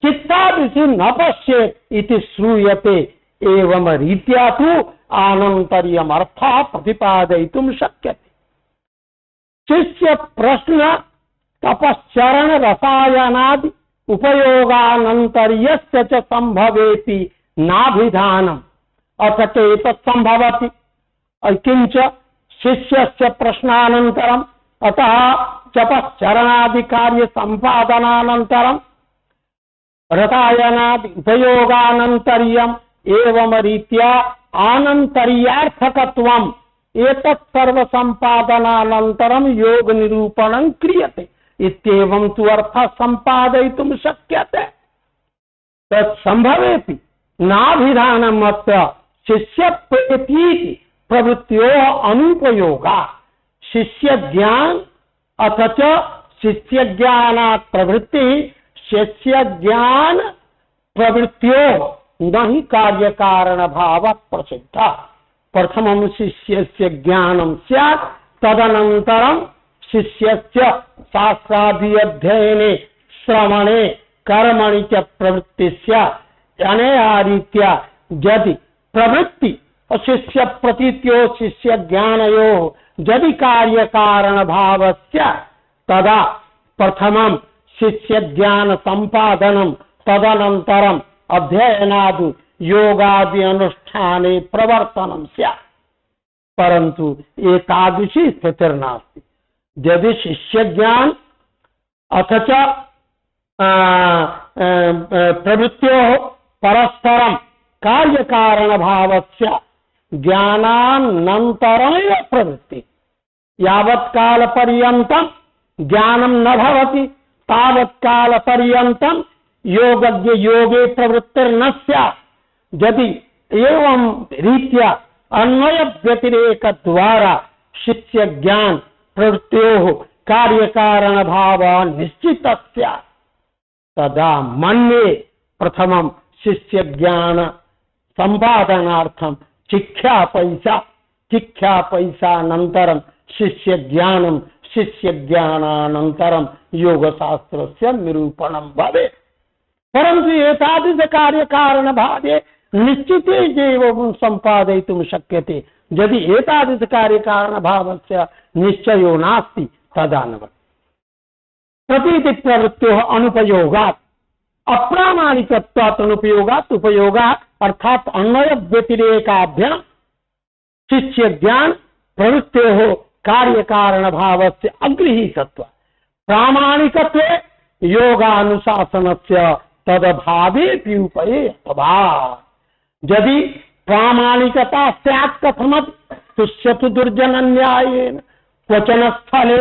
S1: चित्तादिषु न पश्येत् इति श्रूयते एवं रीत्या तु आनन्तर्यमर्थः प्रतिपादयितुं शक्यते। शिष्य प्रश्न तपश्चरण रसायनादि उपयोगानन्तर्यस्य च संभवेति नाभिधानम् अथ चेतत् संभवति किंच शिष्यस्य प्रश्नानन्तरम् अतः तपश्चरणादि कार्य संपादनानन्तरं रसायनादि उपयोगानन्तर्यम् एवं रीत्या आनन्तर्यार्थकत्वम् एतत् सर्व संपादनानन्तरं योग निरूपणं क्रियते इत्येवं तु अर्थः संपादयितुं शक्यते तत् संभवेति नाभिधानम् अत्र शिष्य प्रेतीति प्रवृत्त्योः अनुपयोगा शिष्य ज्ञान अथ च शिष्य ज्ञानात् प्रवृत्ति शिष्य ज्ञान प्रवृत्त्योः न हि कार्य कारण भाव प्रसिद्ध प्रथमं शिष्यस्य ज्ञानं स्यात् तदनन्तरं शिष्यस्य शास्त्राध्ययने श्रवणे कर्मणि च प्रवृत्ति स्यात् अनेया रीत्या यदि प्रवृत्ति शिष्य प्रतीत्यो शिष्य ज्ञानयोः यदि कार्य कारण भावस्य तदा प्रथमं शिष्य ज्ञान संपादनं तदनन्तरम् अध्ययनादि योगादि अनुष्ठाने प्रवर्तनं स्यात् परंतु एतादृशी स्थितिर्नास्ति यदि शिष्य ज्ञान अथ च प्रवृत्त्योः परस्परं कार्य कारण भावस्य ज्ञानानन्तरमेव प्रवृत्ति यावत् काल पर्यन्तं ज्ञानं न भवति तावत् काल पर्यन्तं योगज्ञ योगे प्रवृत्तिर्न स्यात् यदि एवं रीत्या अन्वय व्यतिरेक द्वारा शिष्य ज्ञान प्रवृत्त्योः कार्य कारण भाव निश्चित स्यात् तदा मन्ये प्रथमं शिष्य ज्ञान संपादनार्थं शिक्षा पैसानन्तरं शिष्यज्ञानं, शिष्यज्ञानानन्तरं योगशास्त्रस्य निरूपणं भवेत्। परन्तु एतादृशकार्यकारणभावे निश्चितेनैव सम्पादयितुं शक्यते। यदि एतादृशकार्यकारणभावस्य निश्चयो नास्ति तदा न भवति। प्रतीतिप्रवृत्त्योः अनुपयोगात् अप्रामाणिकत्वात् अनुपयोगात् उपयोगात् अर्थात अन्वय व्यतिरेकाभ्यां शिष्य ज्ञान प्रवृत्त्योः कार्यकारणभावस्य अगृहीतत्वात् प्रामाणिकत्वे योगानुशासनस्य तदभावेऽपि उपयेयत्वात्। यदि प्रामाणिकता स्यात् कथमपि तुष्यतु दुर्जनन्यायेन क्वचन स्थले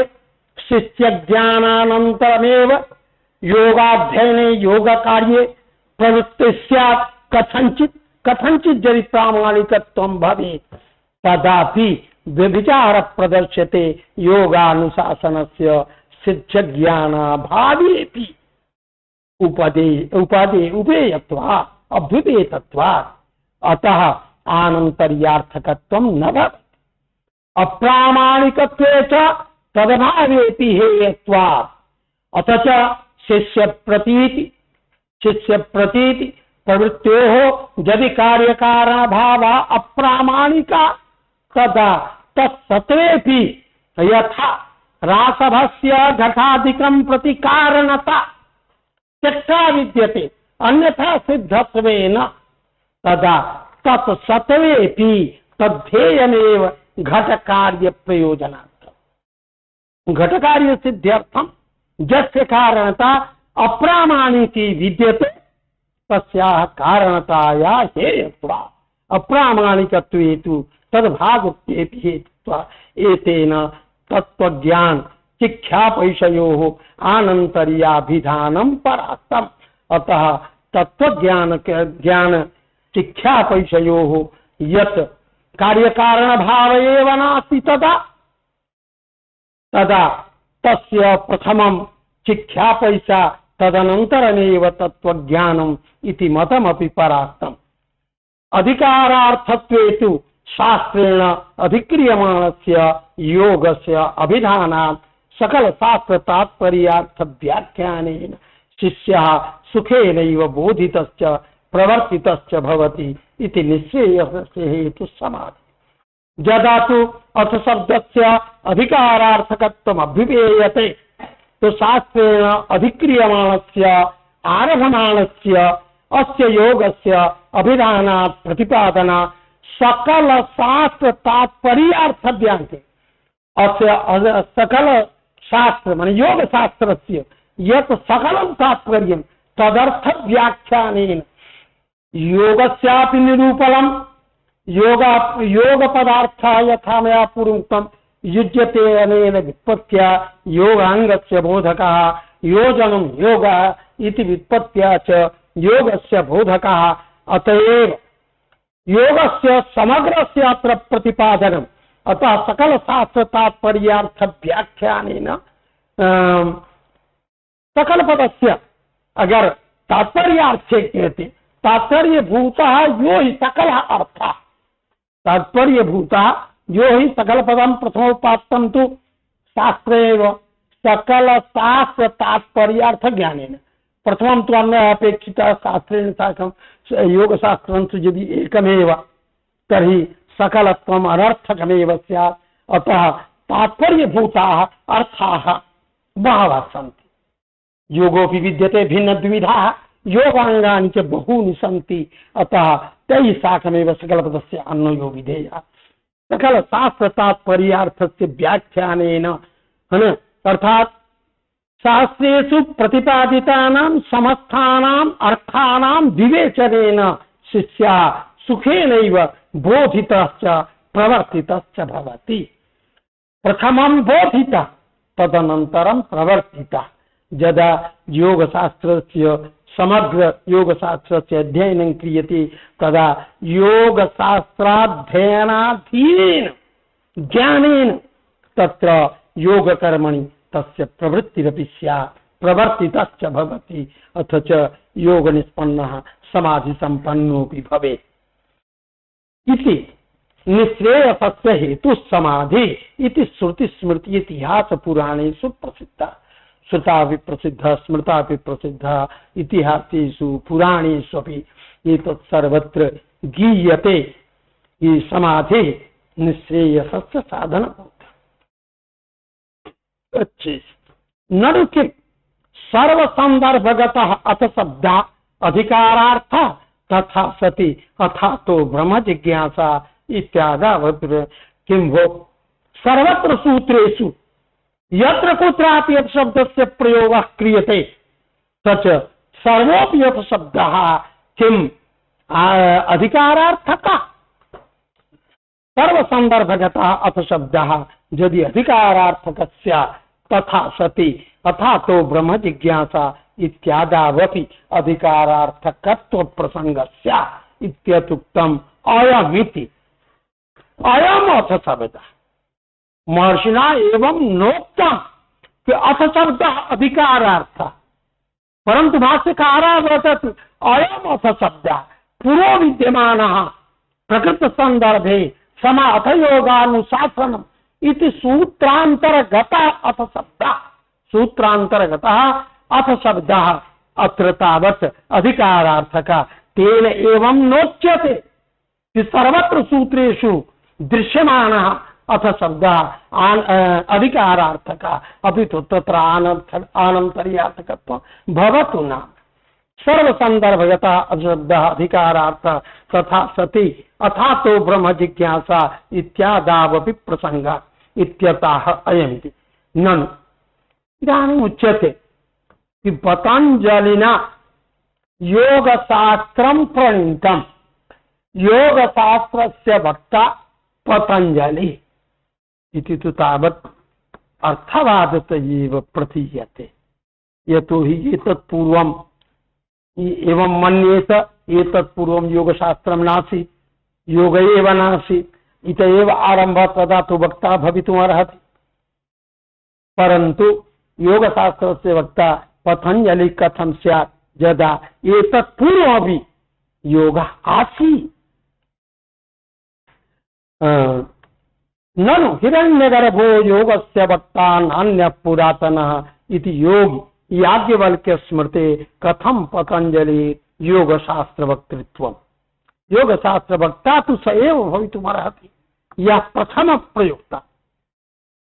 S1: शिष्यज्ञानानन्तरमेव योगाध्ययने योगकार्ये प्रवृत्ति स्यात् कथंचित् यदि प्रामाणिकत्वं भवेत् तदापि व्यभिचार प्रदर्श्यते योगानुशासनस्य सिद्धज्ञानाभावेऽपि उपेयत्वात् अभ्युपेतत्वात्। अतः आनन्तर्यार्थकत्वं न भवति। अप्रामाणिकत्वे च तदभावेऽपि हेयत्वात्। अथ च शिष्यप्रतीति प्रवृत्त्योः यदि कार्यकारणभावा अप्रामाणिका तदा तत्सत्त्वेऽपि यथा रासभस्य घटादिकं प्रति कारणता त्यक्ता विद्यते अन्यथा सिद्धत्वेन तदा तत्सत्त्वेऽपि तद्धेयमेव घटकार्य प्रयोजनार्थं। घटकार्य सिद्ध्यर्थं यस्य कारणता अप्रामाणिकी विद्यते तस्याः कारणताया हेयत्वात् अप्रामाणिकत्वे तु तद्भागत्वेऽपि हेतुत्वात्। एतेन तत्त्वज्ञान शिक्षापैषयोः आनन्तर्याभिधानं परास्तम्। अतः तत्त्वज्ञान शिक्षापैषयोः यत् कार्यकारणभाव एव नास्ति तदा तस्य प्रथमं शिक्षापैषा तदनन्तरमेव तत्त्वज्ञानम् इति मतमपि परास्तम्। अधिकारार्थत्वे तु शास्त्रेण अधिक्रियमाणस्य योगस्य अभिधानात् सकल शास्त्र तात्पर्यार्थ व्याख्यानेन शिष्यः सुखेनैव बोधितश्च प्रवर्तितश्च भवति इति निश्चयस्य हेतुः समाधि। यदा तु अथ शब्दस्य अधिकारार्थकत्वम् अभ्युपेयते तो शास्त्रेण अधिक्रियमाणस्य आरभमाणस्य अस्य योगस्य अभिधानात् प्रतिपादना सकल शास्त्र तात्पर्यार्थ व्याख्याने अस्य सकल शास्त्र माने योग शास्त्रस्य यत् सकलं तात्पर्यं तदर्थ व्याख्यानेन योगस्यापि निरूपणं योग पदार्थ यथा मया पूर्वोक्तं युज्यते अनेन व्युत्पत्त्या योगांगस्य बोधकः योजनं योगः इति व्युत्पत्त्या च योगस्य बोधकः। अतएव योगस्य समग्रस्य अत्र प्रतिपादनम्। अतः सकल शास्त्र तात्पर्यार्थ व्याख्यानेन सकल पदस्य अगर तात्पर्यार्थे कहते तात्पर्यभूतः यो हि सकल अर्थः तात्पर्यभूतः यो हि सकल पदं प्रथमोपात्तं तु शास्त्रेव सकल शास्त्र तात्पर्यार्थ ज्ञानेन प्रथमं तु अन्य अपेक्षितः शास्त्रेण साकं योगशास्त्रं तु यदि एकमेव तर्हि सकलत्वम् अनर्थकमेव स्यात्। अतः तात्पर्यभूताः अर्थाः बहवः सन्ति। योगोऽपि विद्यते भिन्नद्विधाः योगाङ्गानि च बहूनि सन्ति। अतः तैः साकमेव सकलपदस्य अन्वयो विधेयः। सकल शास्त्र तात्पर्यार्थस्य व्याख्यानेन अर्थात् शास्त्रेषु प्रतिपादितानां समस्तानां अर्थानां विवेचनेन शिष्यः सुखेनैव बोधितश्च प्रवर्तितश्च भवति। प्रथमं बोधितः तदनन्तरं प्रवर्तितः। यदा योगशास्त्रस्य समग्र योगशास्त्रस्य अध्ययनं क्रियते तदा योगशास्त्राध्ययनाधीनेन ज्ञानेन तत्र योगकर्मणि तस्य प्रवृत्तिरपि स्यात् प्रवर्तितश्च भवति। अथ च योगनिष्पन्नः समाधिसम्पन्नोऽपि भवेत् इति निःश्रेयसस्य हेतु समाधि इति श्रुति स्मृति इतिहास पुराणेषु प्रसिद्धा। श्रुता भी प्रसिद्ध, स्मृता भी प्रसिद्ध, इतिहासेषु पुराणेष्वपि एतत् सर्वत्र गीयते। ये समाधि निःश्रेयसस्य साधन। अच्छे ननु किम सर्व संदर्भगत अथ शब्दा अधिकारार्थ तथा सति अथा तो ब्रह्म जिज्ञासा इत्यादि किम वो सर्वत्र सूत्रेषु यत्र कुत्रापि शब्दस्य प्रयोगः क्रियते तच सर्वोपि शब्दः किम अधिकारार्थकः सर्व संदर्भगतः अथ शब्दः यदि अधिकारार्थकस्य तथा सति अथा तो ब्रह्म जिज्ञासा इत्यादावपि अधिकारार्थकत्व प्रसंगस्य इत्यतुक्तम् अयमिति। अयम अथ शब्द महर्षिना एवं नोक्तम् कि अथ शब्द अधिकारार्थ, परंतु भाष्यकारः वदति अयम अथ शब्द पूर्व विद्यमानः प्रकृत संदर्भे समाथ योगानुशासनम् इति सूत्रांतर्गतः अथ शब्दः। सूत्रांतर्गतः अथ शब्दः अत्र तावत् अधिकारार्थकः तेन एवं नोच्यते कि सर्वत्र सूत्रेषु दृश्यमानः अथ शब्दः अधिकारार्थकः अपि तु तत्र आनन्तर्यार्थकत्वं भवतु न। सर्व संदर्भगतः शब्दः अधिकारार्थ तथा सति अथा तो ब्रह्म जिज्ञासा इत्यादावपि प्रसंगः इत्यतः अयमिति। ननु इदानीम् उच्यते कि पतंजलिना योगशास्त्रं प्रणीतम्। योगशास्त्रस्य वक्ता पतंजलि इति तु तावत् अर्थवादत एव प्रतीयते। यतोहि एतत् पूर्वम् एवं मन्येत एतत् पूर्वं योगशास्त्रं नासीत्, योग एव नासीत्, इत एव आरम्भः तदा तु वक्ता भवितुमर्हति। परन्तु योगशास्त्रस्य वक्ता पतंजलि कथं स्यात् यदा एतत् पूर्वमपि योगः आसीत्। ननु हिरण्यगर्भो योगस्य वक्ता नान्यः पुरातनः इति योगी याज्ञवल्क्य स्मृते कथम पतंजलि योगशास्त्र वक्तृत्वम्। योगशास्त्र वक्ता तो स एव भवितुमर्हति, यः प्रथम प्रयुक्ता।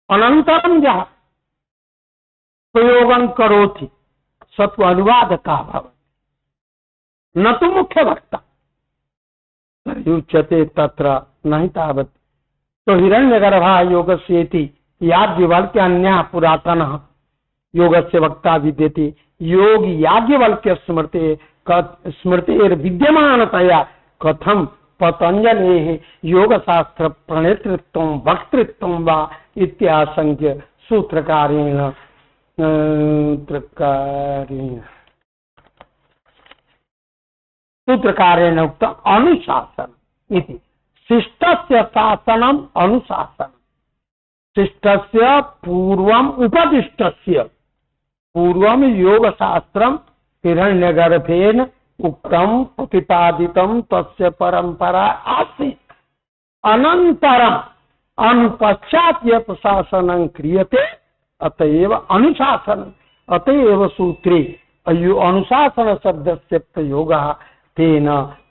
S1: अनन्तरं यः प्रयोगं करोति स तु अनुवादकः भवति, न तु मुख्य वक्ता। तर्हि उच्यते तत्र नहि तावत् तो हिरण्यगर्भः योगस्येति याज्ञवल्क्यान्यः पुरातनः योगस्य वक्ता विद्यते। योगी याज्ञवल्क्य स्मृतेर्विद्यमानतया कथम पतंजलेः योगशास्त्र प्रणेतृत्वं वक्तृत्वं वा इत्याशंक्य सूत्रकारेण उक्त अनुशासन इति। शिष्टस्य शासनम् अनुशासनम्। शिष्टस्य पूर्वम् उपदिष्टस्य पूर्वं योगशास्त्रं हिरण्यगर्भेन उक्तं प्रतिपादितं तस्य परंपरा आसीत्। अनन्तरम् अनुपश्चात् यत् शासनं क्रियते अतएव अनुशासनम्। अतएव सूत्रे अनुशासन शब्दस्य प्रयोगः तेन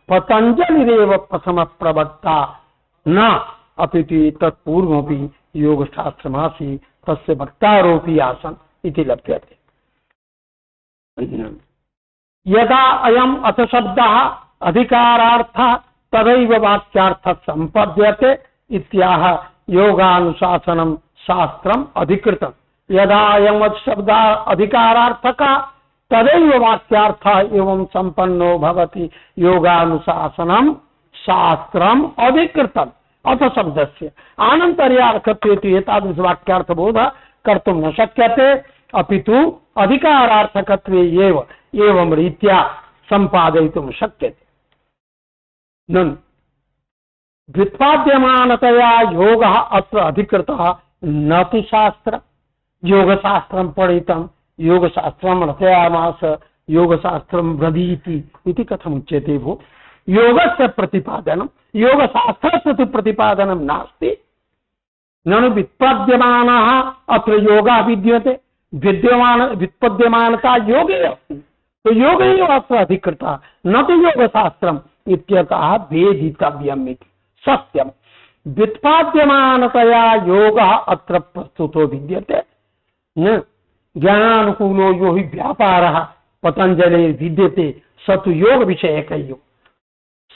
S1: पतंजलिरेव प्रथम प्रवक्ता न अपितु तत्पूर्वमपि योगशास्त्रमासीत् तस्य वक्तारोपि आसन् इति लभ्यते। यदा अयम् अथ शब्दः अधिकारार्थः तदैव वाक्यार्थः सम्पद्यते इत्याह योगानुशासनं शास्त्रम् अधिकृतम्। यदा अयम् अथ शब्दः अधिकारार्थकः तदैव वाक्यार्थः एवं सम्पन्नो भवति योगानुशासनं शास्त्रम् अधिकृतम्। अथ शब्दस्य आनन्तर्यार्थत्वेति एतादृशवाक्यार्थबोधः कर्तुं न शक्यते, अपितु अधिकारार्थकत्वे एव एवं रीत्या सम्पादयितुं शक्यते। ननु व्युत्पाद्यमानतया योगः अत्र अधिकृतः न तु शास्त्र। योगशास्त्रं पठितं, योगशास्त्रं रचयामास, योगशास्त्रं ब्रवीति इति कथमुच्यते भो? योगस्य प्रतिपादनम योग शास्त्र प्रतिपादनम नास्ति ननु व्युत्पद्यमानः अत्र योगः विद्यते व्युत्पद्यमानता योगे अस्ति तो योग एव अत्र अधिकृतः न तो योग शास्त्रम् इत्यतः वेदितव्यम् इति सत्यम् व्युत्पाद्यमानतया योगः अत्र प्रस्तुतो विद्यते न ज्ञानानुकूलो यो हि व्यापारः पतंजलि विद्यते स तु योग विषयकः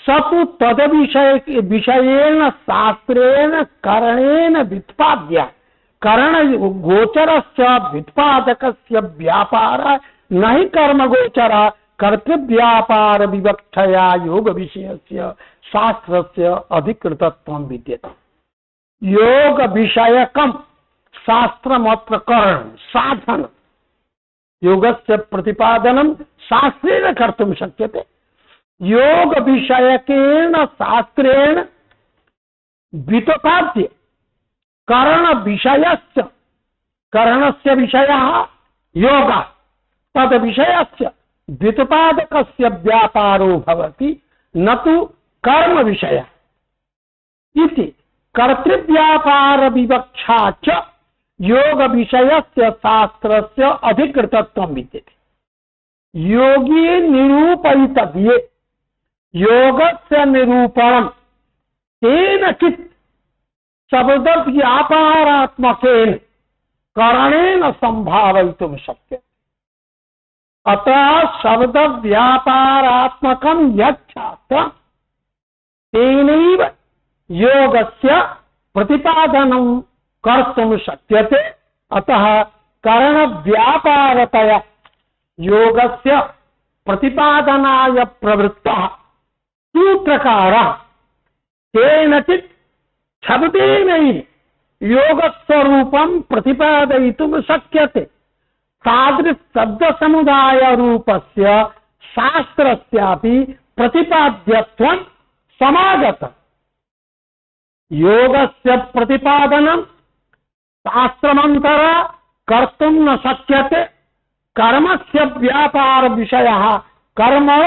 S1: स तु तद विषयेण शास्त्रेण करणेन व्युत्पाद्य करण गोचरस्य व्युत्पादकस्य व्यापार न हि कर्म गोचर कर्तव्यापार विवक्षया योग विषयस्य शास्त्रस्य अधिकृतत्वं विद्यते योग विषयकं शास्त्रमत्र करणं साधन योगस्य प्रतिपादनं शास्त्रेण कर्तुं शक्यते योग विषयकेन शास्त्रेण व्युत्पाद्य करण विषयस्य करणस्य विषयः योगः तद विषयस्य व्युत्पादकस्य व्यापारो भवति न तु कर्म विषयः इति कर्तृव्यापार विवक्षा च योग विषयस्य शास्त्रस्य अधिकृतत्वं विद्यते योगी निरूपयितव्ये योगस्य निरूपणं केनचित् शब्द व्यापारात्मकेन करणेन संभावयितुं शक्यते अतः शब्द व्यापारात्मकं यच्छास्त्रं तेनैव योगस्य प्रतिपादनं कर्तुं शक्यते अतः करण व्यापारतया योगस्य प्रतिपादनाय प्रवृत्तः सूत्रकारः केनचित् शब्देनैव योगस्वरूपं प्रतिपादयितुं शक्यते तादृश शब्द समुदाय रूपस्य शास्त्रस्यापि प्रतिपाद्यत्वं समागतम् योगस्य प्रतिपादनं शास्त्रमन्तरा कर्तुं न शक्यते कर्मस्य व्यापार विषयः कर्मो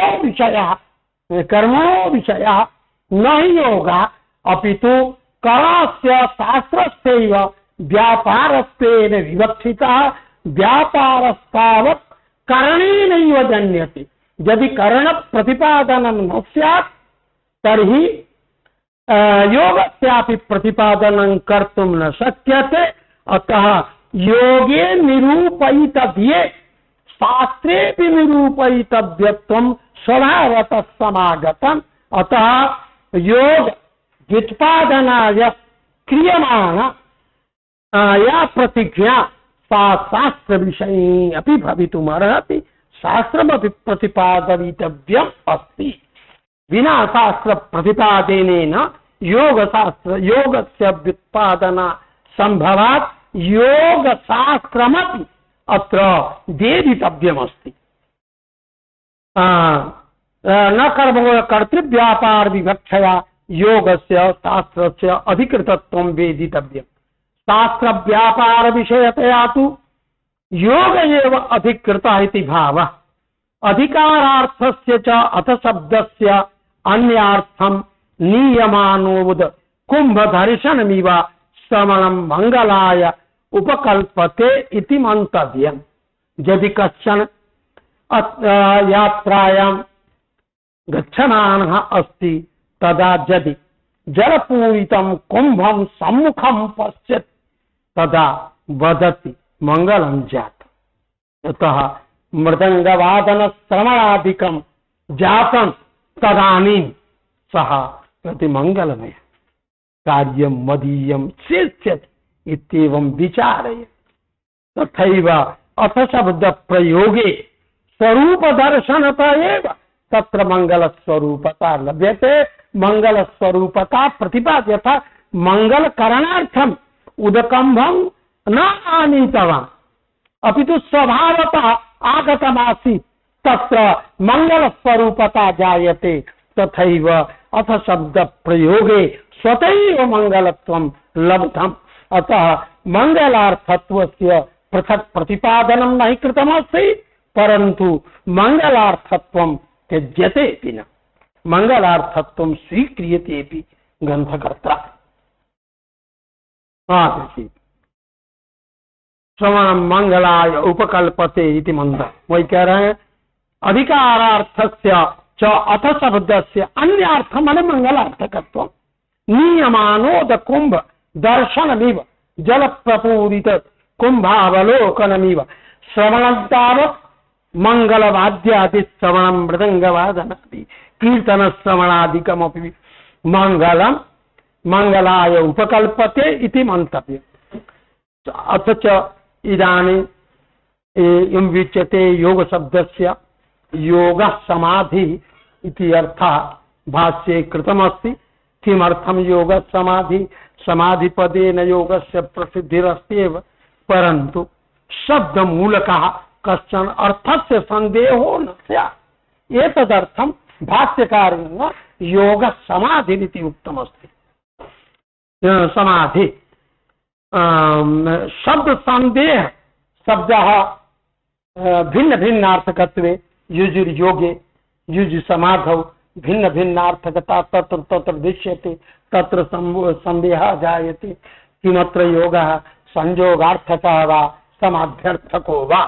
S1: विषयः न हि योगः अपितु कर्मस्य शास्त्रस्यैव व्यापारत्वेन विवक्षितः व्यापारस्तावत् करणेनैव जन्यते यदि करण प्रतिपादनं न स्यात् तर्हि योगस्यापि प्रतिपादनं कर्तुं न शक्यते अतः योगे निरूपयितव्ये शास्त्रेऽपि निरूपयितव्यत्वं स्वभावतः समागतम् अतः योग व्युत्पादनाय क्रियमाण या प्रतिज्ञा सा शास्त्र विषये अपि भवितुमर्हति शास्त्रमपि प्रतिपादयितव्यम् अस्ति विना शास्त्र प्रतिपादनेन योगस्य व्युत्पादन संभवात् योग शास्त्रमपि अत्र वेदितव्यमस्ति न कर्तृव्यापार विवक्षया योगस्य शास्त्रस्य अधिकृतत्वं वेदितव्यम् शास्त्र व्यापार विषयतया तु योग एव अधिकृतः इति भावः अधिकारार्थस्य च अथ शब्दस्य अन्यार्थं नीयमानोद कुंभदर्शनमिव श्रवणं मंगलाय उपकल्पते इति मंतव्यम् यदि कश्चन यात्रायां गच्छमानः अस्ति तदा यदि जलपूरितं कुंभं सम्मुखं पश्यति तदा वदति मंगलं जातम् अतः मृदंगवादन श्रवणादिकं जातं तदानीं सः प्रतिमंगलमय कार्यं मदीयं शेष्यति इत्येवं विचारय तथैव अथ शब्द प्रयोगे स्वरूप दर्शनता एव तत्र मंगल स्वरूपता लभ्यते मंगल स्वरूपता प्रतिपाद्यता मंगल करणार्थम उदकंभं न आनीतवान् अपितु स्वभावतः आगतमासीत् तत्र मंगल स्वरूपता जायते तथैव अथ शब्द प्रयोगे स्वतैव मंगलत्वं लब्धम् अतः मंगलार्थत्वस्य पृथक् प्रतिपादनं न कृतमस्ति परन्तु मंगलार्थत्वं त्यज्यते न मंगलार्थत्वं स्वीक्रियते भी ग्रंथकर्ता। देखिए, श्रवणम मंगलाय उपकल्पते इति मंत्र, वही कह रहे हैं अधिकारार्थस्य च अथ शब्दस्य अन्यार्थम अन मंगलार्थकत्वम् नियमानोद कुंभ दर्शनमिव जल प्रपूरित कुंभावलोकनमिव श्रवणतावत् मंगलवाद्यादि श्रवणं मृदंगवादनादि कीर्तन श्रवणादिकमपि मंगलम मंगलाय उपकल्पते इति मंतव्य। अथ च इदानीं विच्यते योग शब्दस्य योग समाधि इति अर्थः भाष्ये कृतमस्ति। किमर्थम योग समाधि, समाधिपदेन योगस्य प्रसिद्धिरस्त्येव, परन्तु शब्दमूलकः कश्चन अर्थस्य संदेहो न स्यात्। एतदर्थं भाष्यकारेण योग समाधिरिति उक्तमस्ति। समाधि शब्द संदेह शब्दः भिन्न भिन्नार्थकत्वे युजुर्योगे युज समाधौ भिन्न भिन्नार्थकता तत्र तत्र दृश्यते, तत्र संदेहः जायते। किमत्र योगः संयोगार्थकः वा समाध्यर्थको वा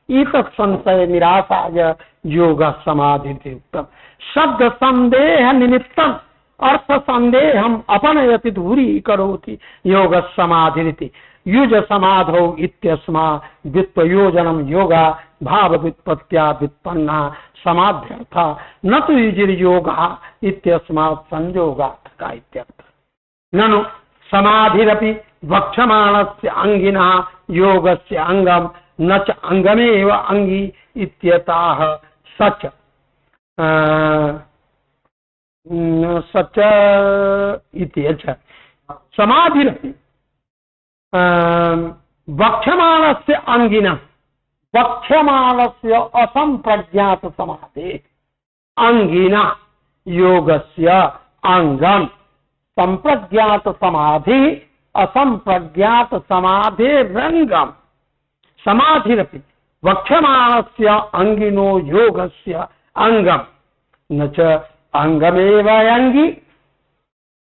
S1: एतत् संशय निरासाय योग समाधि उक्तम्। शब्द संदेह निमित्तम् अर्थ संदेहम् अपनयति दूरीकरोति योग समाधिरिति। युज समाधौ इत्यस्मा व्युत्पयोजनम योगा भाव व्युत्पत्त्या व्युत्पन्ना समाध्यर्था न तो युजिर्योगः इत्यस्मात् संयोगार्थका इत्यर्थ। ननु समाधिरपि वक्ष्यमाणस्य अंगिनः योगस्य अंगम न च अंगमेव अंगी इत्यतः सच सच इत्यच समाधिरपि वक्ष्यमाणस्य अंगिनः वक्ष्यमाणस्य असंप्रज्ञात समाधि अंगिना योगस्य अंगम संप्रज्ञात समाधि असंप्रज्ञात समाधि रंगम समाधिरपि वक्ष्यमाणस्य अंगिनो योगस्य अंगम न च अंगमेव अंगी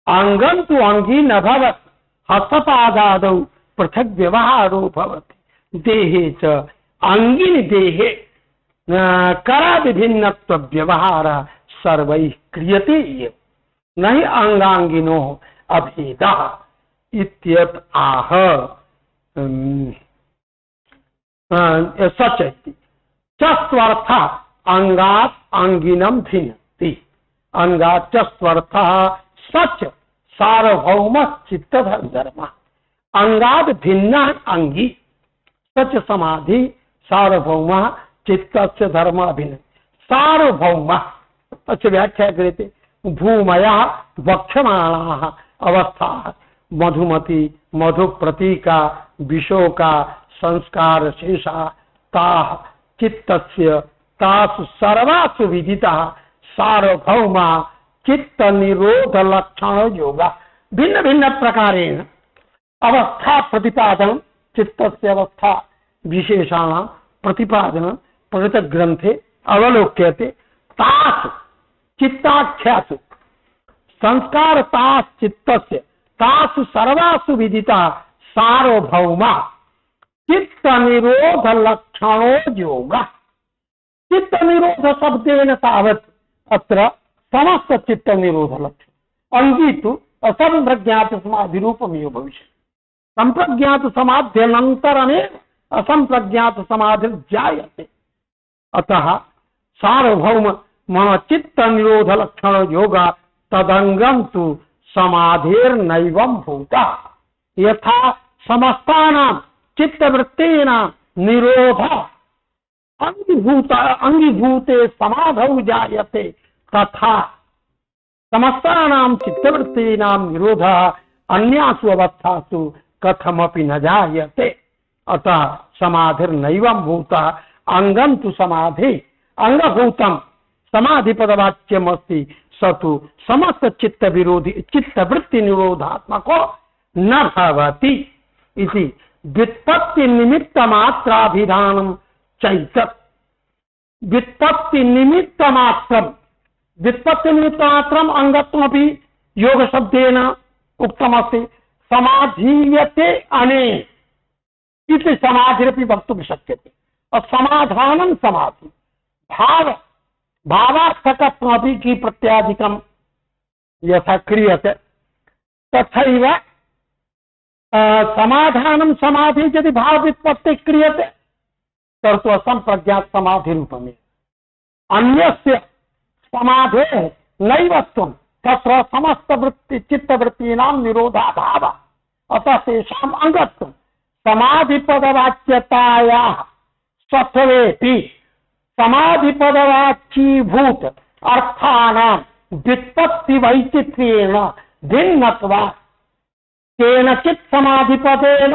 S1: अंगम तु अंगी न भवत् हस्तपादादौ पृथक व्यवहारो भवति देहे च अंगिन देहे करा विभिन्नत्व व्यवहार सर्वैः क्रियते नहि अंगांगिनो अभेदः इत्यत आह सच चस्वर्थ अंगात् अंगिनम भिन्नति अंगात् चस्वर्थ सच सार्वभौम चित्त धर्म अंगाद भिन्न अंगी सच समाधि सार्वभौम चित्त धर्म अभिन्न सार्वभौम। अच्छा व्याख्या करते भूमया वक्ष्यमाणाः अवस्था मधुमती मधु प्रतीका विशोका संस्कार शेषा ताः चित्तस्य तासु सर्वासु विदितः सार्वभौम चित्त निरोध लक्षण योगा भिन्न भिन्न प्रकारेण अवस्था प्रतिपादन चित्तस्य अवस्था विशेषाणां प्रतिपादन प्रकृत ग्रंथे अवलोक्यते। तासु चित्ताख्यासु संस्कार तास चित्तस्य तासु सर्वासु विदिता सार्वभौम चित्त निरोध लक्षणो योगा। चित्त निरोध शब्देन तावत् अत्र समस्त चित्त निरोध लक्षण अंगी तु असंप्रज्ञात समाधि रूपमेव भविष्यति। संप्रज्ञात समाध्यनन्तरमेव असंप्रज्ञात समाधि जायते। अतः सार्वभौम मम चित्त निरोध लक्षण योगा तदंगम तु समाधिर्नैवं भूता यथा समस्तानां चित्तवृत्तीनां निरोध अंगीभूते समाधौ जायते तथा समस्तानां चित्तवृत्तीनां निरोधः अन्यासु अवस्थासु कथमपि न जायते। अतः समाधिर्नैवं भूतः अंगम तु समाधि अंगभूतम समाधि पदवाच्यमस्ति स तु समस्त चित्त विरोधी चित्तवृत्ति निरोधात्मको न भवति इति व्युत्पत्ति निमित्त मात्राभिधानं चैतत्। व्युत्पत्ति निमित्त मात्रम व्युत्पत्ति निमित्त मात्रम अंगत्वमपि योग शब्देन उक्तमस्ति। समाधीयते अनेन इति समाधिरपि वक्तुं शक्यते। और समाधानं समाधि भाव भावार्थकत्वमपि की प्रत्यादिकं यथा क्रियते तथैव समाधानं समाधि यदि भाव व्युत्पत्ति क्रियते तर्हि असंप्रज्ञात समाधि रूपमेव। अन्यस्य समाधेः नैवत्वं तत्र समस्त वृत्ति चित्तवृत्तीनां निरोधाभाव अतः तेषाम् अंगत्वं समाधिपदवाच्यतायाः स्वत्वेपि समाधिपदवाच्यीभूत अर्थानां व्युत्पत्ति वैचित्र्येण भिन्नत्वात् केनचित् समाधिपदेन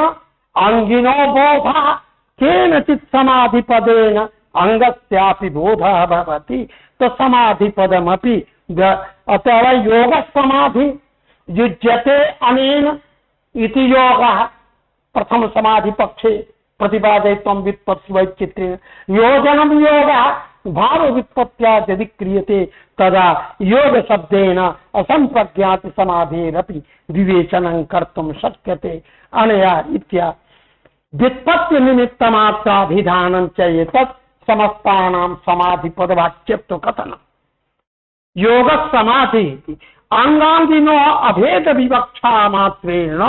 S1: अंगिनो बोधः केनचित् समाधिपदेन अंगस्यापि बोधः भवति। तो समाधिपदमपि अतः योग समाधि युज्यते अनेन इति योगः प्रथम समाधि पक्षे प्रतिपादयित्वं व्युत्पत्ति वैचित्र्येण योजनं योगः भाव व्युत्पत्त्या यदि क्रियते तदा योग शब्देन असंप्रज्ञात समाधेरपि विवेचनं कर्तुं शक्यते। अनया इत्या व्युत्पत्ति निमित्त मात्राभिधानं च एतत् समस्तानां समाधिपदवाच्यत्व कथनम्। योग समाधि अंगांगिनो अभेद विवक्षा मात्रेण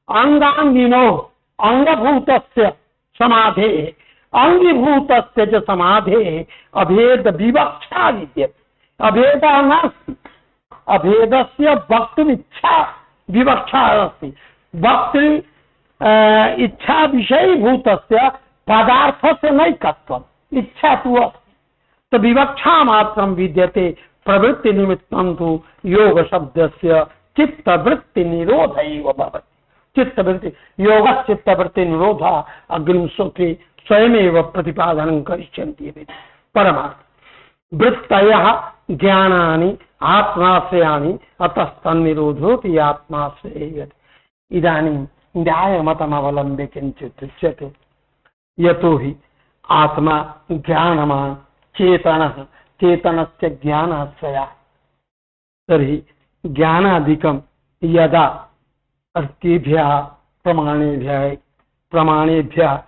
S1: अंगांगिनो अंगभूतस्य समाधे अंगीभूतस्य च समाधे अभेद विवक्षा विद्यते। अभेदः नास्ति, अभेदस्य वक्तुमिच्छा विवक्षा अस्ति। वक्तृ इच्छा विषयीभूतस्य पदार्थस्य नैकत्वम् इच्छा तु अस्ति। तो विवक्षा मात्रं विद्यते। प्रवृत्ति निमित्तं तु योग शब्दस्य चित्तवृत्ति निरोध एव भवति। चित्तवृत्ति योग चित्तवृत्ति निरोध अग्रिम सूत्रे स्वयमेव प्रतिपादनं करिष्यन्ति। परमार्थ वृत्तयः ज्ञानानि आत्माश्रयाणि अतस्तन्निरोधोऽपि आत्माश्रये। इदानीं न्यायमतमवलम्ब्य किञ्चित् उच्यते। यतो हि आत्मा ज्ञानवान् चेतनः चेतनस्य ज्ञानाश्रया तर्हि ज्ञानादिकं यदा अस्तिभ्यः प्रमाणेभ्यः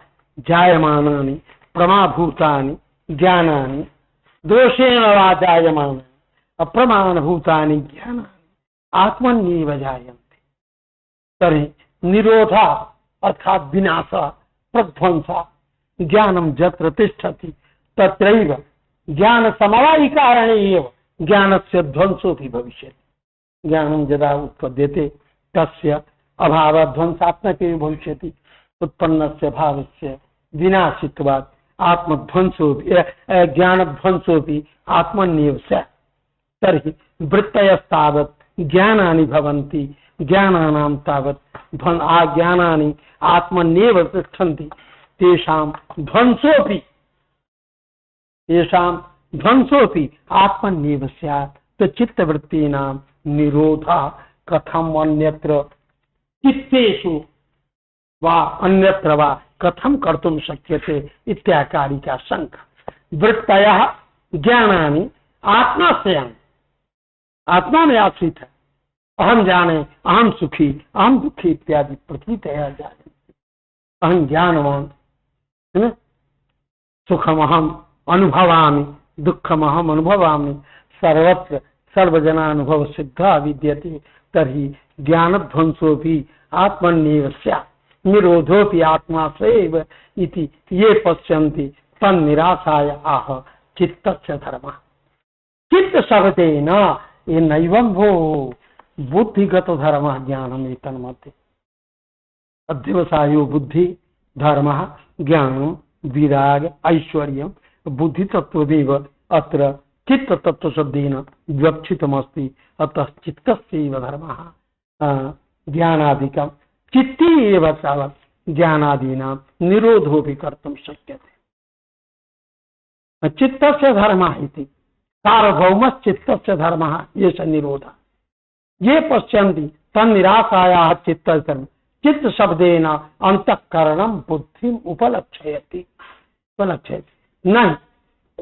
S1: जायमानानि प्रमाभूतानि ज्ञानानि दोषेण वा जायमानानि अप्रमाणभूतानि ज्ञानानि आत्मन्येव जायन्ते। तर्हि निरोधा अर्थात् विनाशः प्रध्वंसा ज्ञानं यत्र तिष्ठति तत्रैव ज्ञान समवायी कारणे एव ज्ञानस्य ध्वंसोऽपि भविष्यति। ज्ञानं यदा उत्पद्यते तस्य अभावध्वंसात्मकेव भविष्यति। उत्पन्नस्य भावस्य विनाशित्वात् आत्मध्वंसोऽपि ज्ञानध्वंसोऽपि आत्मन्येव स्यात्। तर्हि वृत्तयस्तावत् ज्ञानानि भवन्ति ज्ञानानां तावत् ज्ञानानि आत्मन्येव तिष्ठन्ति। तेषां ध्वंसोऽपि आत्मन्येव स्यात्। तो चित्तवृत्तीनां निरोधः कथम् अन्यत्र चित्तेषु वा अन्यत्र वा कथं कर्तुं शक्यते इत्यादि का शंका। वृत्तयः ज्ञानानि आत्माश्रयाणि आत्मा में आश्रित है। अहम जाने अहम सुखी अहम दुखी इत्यादि प्रतीतया जाने। अहम ज्ञानवान है ना, सुखमहम अनुभवामि दुःखमहम अनुभवामि सर्वत्र सर्वजनानुभव सिद्धा विद्यते। तर्हि ज्ञानध्वंसोऽपि आत्मन्येव स्यात् निरोधोऽपि आत्माश्रयैव इति ये पश्यन्ति तन्निरासाय आह चित्तस्य धर्मः। चित्त शब्देन ये नैवं भो बुद्धिगत धर्मः ज्ञानम् एतन्मध्ये। अध्यवसायो बुद्धि धर्मः ज्ञानं विराग ऐश्वर्यं बुद्धितत्त्वमेव अत्र चित्ततत्त्वशब्देन विवक्षितमस्ति। अतः चित्तस्यैव धर्मः ज्ञानादिकं चित्ते एव तावत् ज्ञानादीनां निरोधोऽपि कर्तुं शक्यते। चित्तस्य धर्मः इति सार्वभौमश्चित्तस्य धर्मः एष निरोधः। ये पश्यन्ति तन्निरासायाः चित्तधर्म चित्त शब्देन अंतःकरणं बुद्धिम् उपलक्षयति। नहीं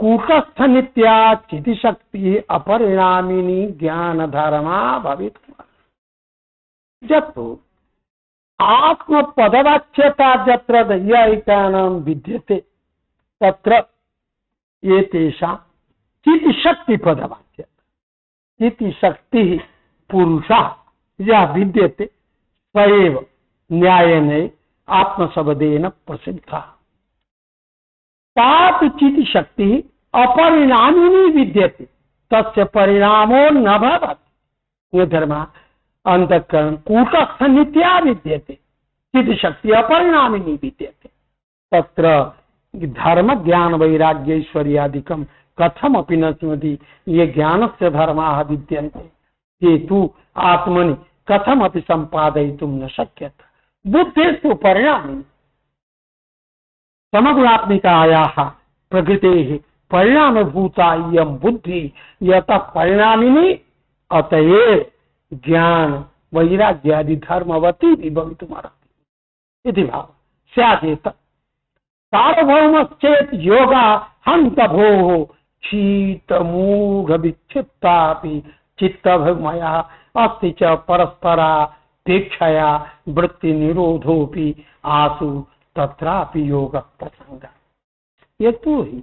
S1: कूटस्थ नित्या चिति शक्ति अपरिणामिनी ज्ञान धर्मा भवित। जब आत्म पदवाच्यता जत्र दैयायिकानां विद्यते तत्र एतेषां चिति शक्ति पदवाच्यता। चिति शक्ति पुरुषः यह विद्यते स एव न्यायेन आत्मशब्देन प्रसिद्धः। तात् चिति शक्ति अपरिणामिनी विद्यते तस्य परिणामो न भवति। ये धर्म अंतःकरण कूटस्थ नित्या विद्यते चिति शक्ति अपरिणामिनी विद्यते तत्र धर्म ज्ञान वैराग्य ऐश्वर्यादिकं कथमपि न स्मृति। ये ज्ञानस्य धर्माः विद्यन्ते ते तु आत्मनि कथमपि सम्पादयितुं न शक्यते। बुद्धिस्तु परिणामिनी समग्रात्मिकायाः प्रकृतेः परिणामभूता इयं बुद्धि यतः परिणामिनी अतएव ज्ञान वैराग्यादि धर्मवती भी भवितुमर्हति इति भाव स्यादेत। सार्वभौमश्चेत् योगा हन्त भोः शीतमूढ विक्षिप्तापि चित्तभमयः अस्ति च परस्परापेक्षया वृत्ति निरोधोऽपि आसु तत्रापि योग प्रसंग। ये तो ही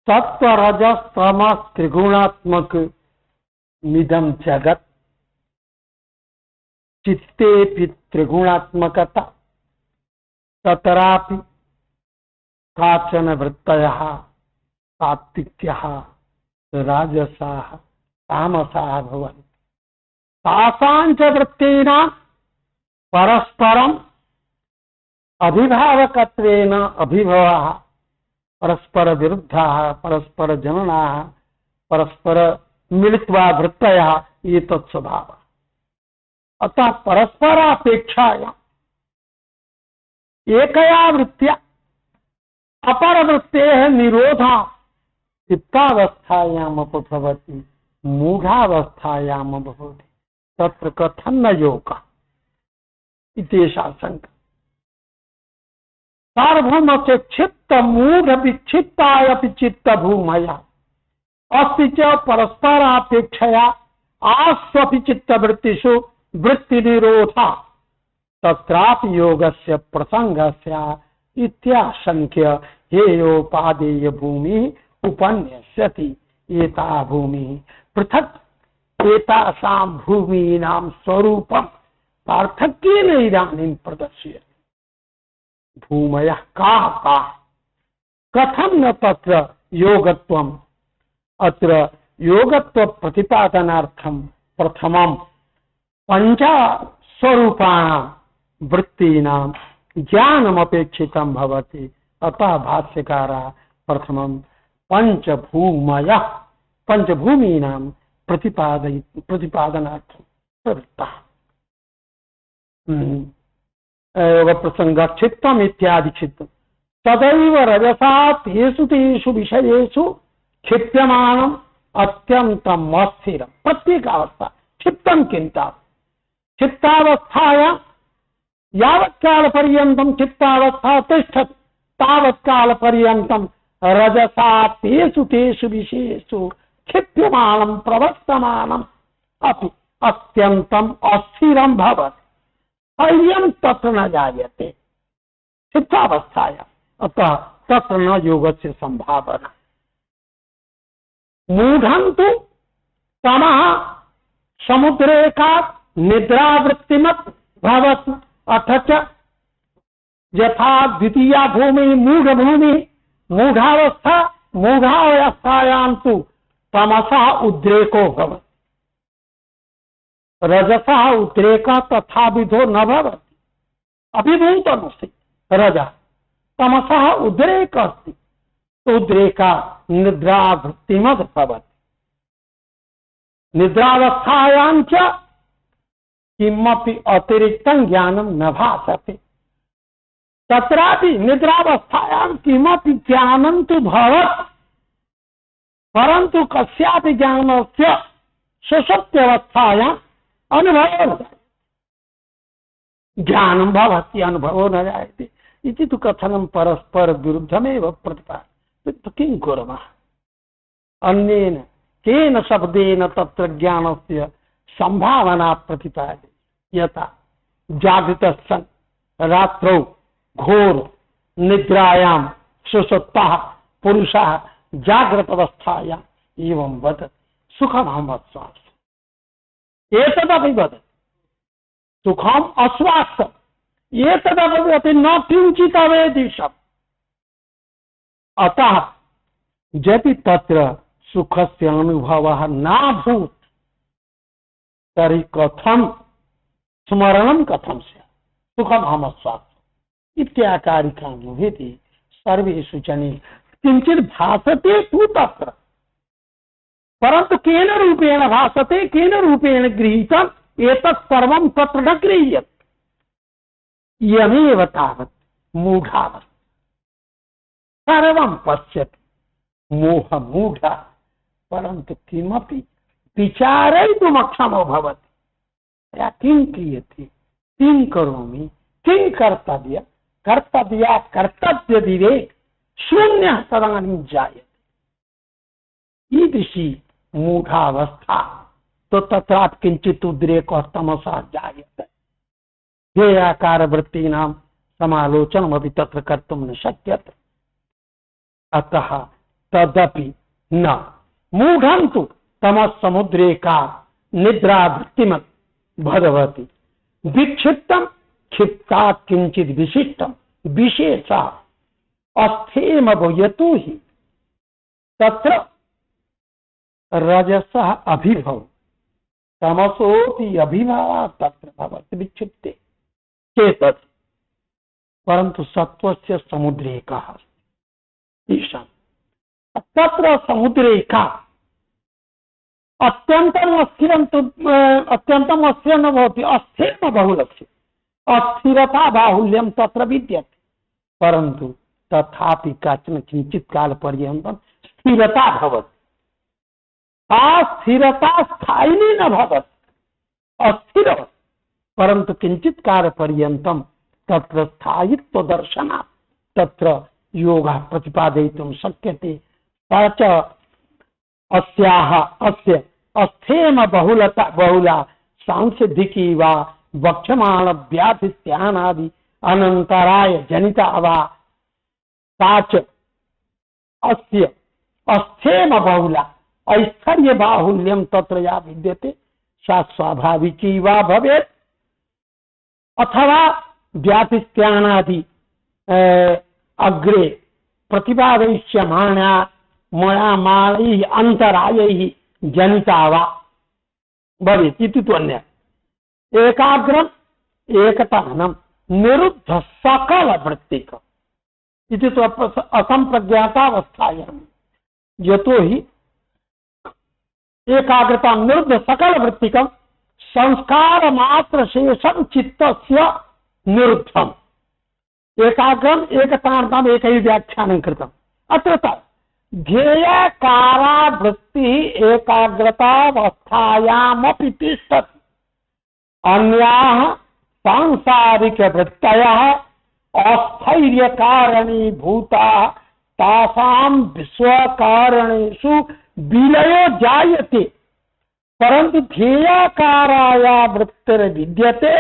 S1: सत्व रजस तमस त्रिगुणात्मक मिदम जगत चित्ते त्रिगुणात्मकता तत्रापि काचन वृत्तयः सात्विक्यः राजसाः तामसाः भवन्ति। तासां च वृत्तीनां परस्परम् अभिभावकत्वेन अभिभवाः परस्पर विरुद्धाः परस्पर जननाः परस्पर मिलित्वा वृत्तयः एतत् स्वभावः। अतः परस्परापेक्षायां एकया वृत्त्या अपरवृत्तेः निरोधः चित्तावस्थायाम् भवति मूढावस्थायाम् भवति तत्र कथं न योगः इत्येषा शंका। सार्वभौमस्य चित्त मूढ़ विक्षिप्तायपि चित्त भूमयः अस्ति च परस्परापेक्षया आस्वपि चित्तवृत्तिषु वृत्ति निरोधः तत्रापि योगस्य प्रसंगस्य इत्याशंक्य हेयोपादेय भूमि उपन्यस्यति। एता भूमि पृथक् एतासां भूमीनां स्वरूपं पार्थक्येन इदानीं प्रदर्श्यते। भूमयः काः काः कथं न तत्र योगत्वम्। अत्र योगत्व प्रतिपादनार्थं प्रथमं पंच स्वरूपाणां वृत्तीनां ज्ञानमपेक्षितं भवति। अतः भाष्यकारः प्रथमं पंचभूमयः पंचभूमीनां प्रतिपादनार्थं प्रवृत्तः। प्रसंग चित्तम इत्यादि चित्तम तदैव रजसा तेषु तेषु विषयेषु क्षिप्यमानम् अत्यन्तम् अस्थिरं। प्रत्येक अवस्था क्षिप्तं किंता चित्तावस्थायां यावत्काल पर्यन्तं चित्तावस्था तिष्ठति तावत्काल पर्यन्तं रजसा तेषु तेषु विषयेषु क्षिप्यमानं प्रवर्तमानम् अपि अत्यन्तम् अस्थिरं भवति। स्थैर्यं तत्र न जायते चित्तावस्थायाम्। अतः तत्र न योगस्य संभावना। मूढ़ं तु तमः समुद्रेकात् निद्रावृत्तिमत् भवति। अथ च यथा द्वितीया भूमि मूढ़ भूमि मूढ़ावस्था मूढ़ावस्थायां तु तमसः उद्रेको भवति। रजसः उद्रेकः तथा विधो न भवति। अभिभूतमस्ति रजः तमसः उद्रेकः अस्ति उद्रेकः निद्रावृत्तिमत् भवति। निद्रावस्थायां च किमपि अतिरिक्तं ज्ञानं न भासते। तत्रापि निद्रावस्थायां किमपि ज्ञानं तु भवति परन्तु कस्यापि ज्ञानस्य सुषुप्त्यवस्थायां अनुभवो न जायते। ज्ञानं भवति अनुभवो न जायते इति तु कथनं परस्पर विरुद्धमेव प्रतिपाद्यते। तो किं कुर्मः? अन्येन केन शब्देन तत्र ज्ञानस्य संभावना प्रतिपाद्यते। यथा जागृतः सन् रात्रौ घोर निद्रायां सुषुप्तः पुरुषः जागृत अवस्थायाम् एवं वदति सुखमहम् अस्वास्थ्यम्। एतदपि वदति सुखम अस्वास्थ्यम्, एतदपि वदति न किञ्चित् अवेदिषम्। अतः यदि तत्र सुखस्य अनुभवः नाभूत् तर्हि कथं स्मरणं कथं स्यात्? सुखमहम् अस्वास्थ्यम् इत्याकारिकानुभूति सर्वेषु जनेषु किंचित भासते तु तत्र, परंतु केन रूपेण भासते, केन रूपेण गृहीतम्, एतत् सर्वं तत्र न गृह्यते। यमेव तावत् मूढावस्था सर्वं पश्यति मोह मूढ, परंतु किमपि विचारयितुमक्षमो भवति। या किं क्रियते, किं करोमि, किं कर्तव्य, कर्तव्या कर्तव्य विवेक शून्य तदानीं जायते। ईदृशी मूढ़ावस्था तो तथा किंचित उद्रेक तमसा जायते। ध्येयाकार वृत्तीनां समालोचनमपि तत्र कर्तुं न शक्यते। अतः तदपि न मूढ़ं तु तमस्समुद्रे का निद्रा वृत्तिमत् भवति। विक्षिप्तं क्षिप्तात् किंचित विशिष्टं विशेषः अस्थेम यतो हि तत्र रजसः अभिभव तमसोऽपि अभिभावः तत्र भवति विक्षिप्ते चेतत्, परंतु सत्वस्य समुद्रेकः ईशान तत्र समुद्रेका अत्यन्तम् अस्थिरं न भवति। अस्थिर बहुलक्ष्य अस्थिरता बाहुल्यं तत्र विद्यते, परंतु तथापि काचन किंचित काल पर्यन्तं स्थिरता भवति। अस्थिरता स्थायिनी न भवति, अस्थिर परंतु किंचित काल पर्यन्तं तत्र स्थायित्व दर्शनात् तत्र योगः प्रतिपादयितुं शक्यते। स च अस्याः अस्य अस्थेम बहुला सांसिद्धिकी वा वक्ष्यमाण व्याधित्यानादि अनंतराय जनिता वा ताच अस्य अस्थेम बहुला ऐश्वर्य बाहुल्यं तत्र या विद्यते सा स्वाभाविकी वा भवेत् अथवा व्याधित्यानादि अग्रे प्रतिपादयिष्यमाणा मयामाणैः अंतरायैः जनिता वा भवेत् इति तु अन्यः। एकाग्रम एकतानं निरुद्ध सकल वृत्तिक इति तो असंप्रज्ञातावस्थायां यतो हि एकाग्रता निरुद्ध सकल वृत्तिकं संस्कार मात्र शेषं चित्तस्य निरुद्धम्। एकाग्रम एकतार्थम् एकैः व्याख्यानं कृतम्। अत्र ध्येयकारा वृत्तिः एकाग्रतावस्थायामपि तिष्ठति। अन्याः सांसारिक वृत्तयः अस्थैर्य कारणीभूताः तासां विश्वकारणेषु विलयो जायते, परंतु ध्येयाकाराया वृत्तिर्विद्यते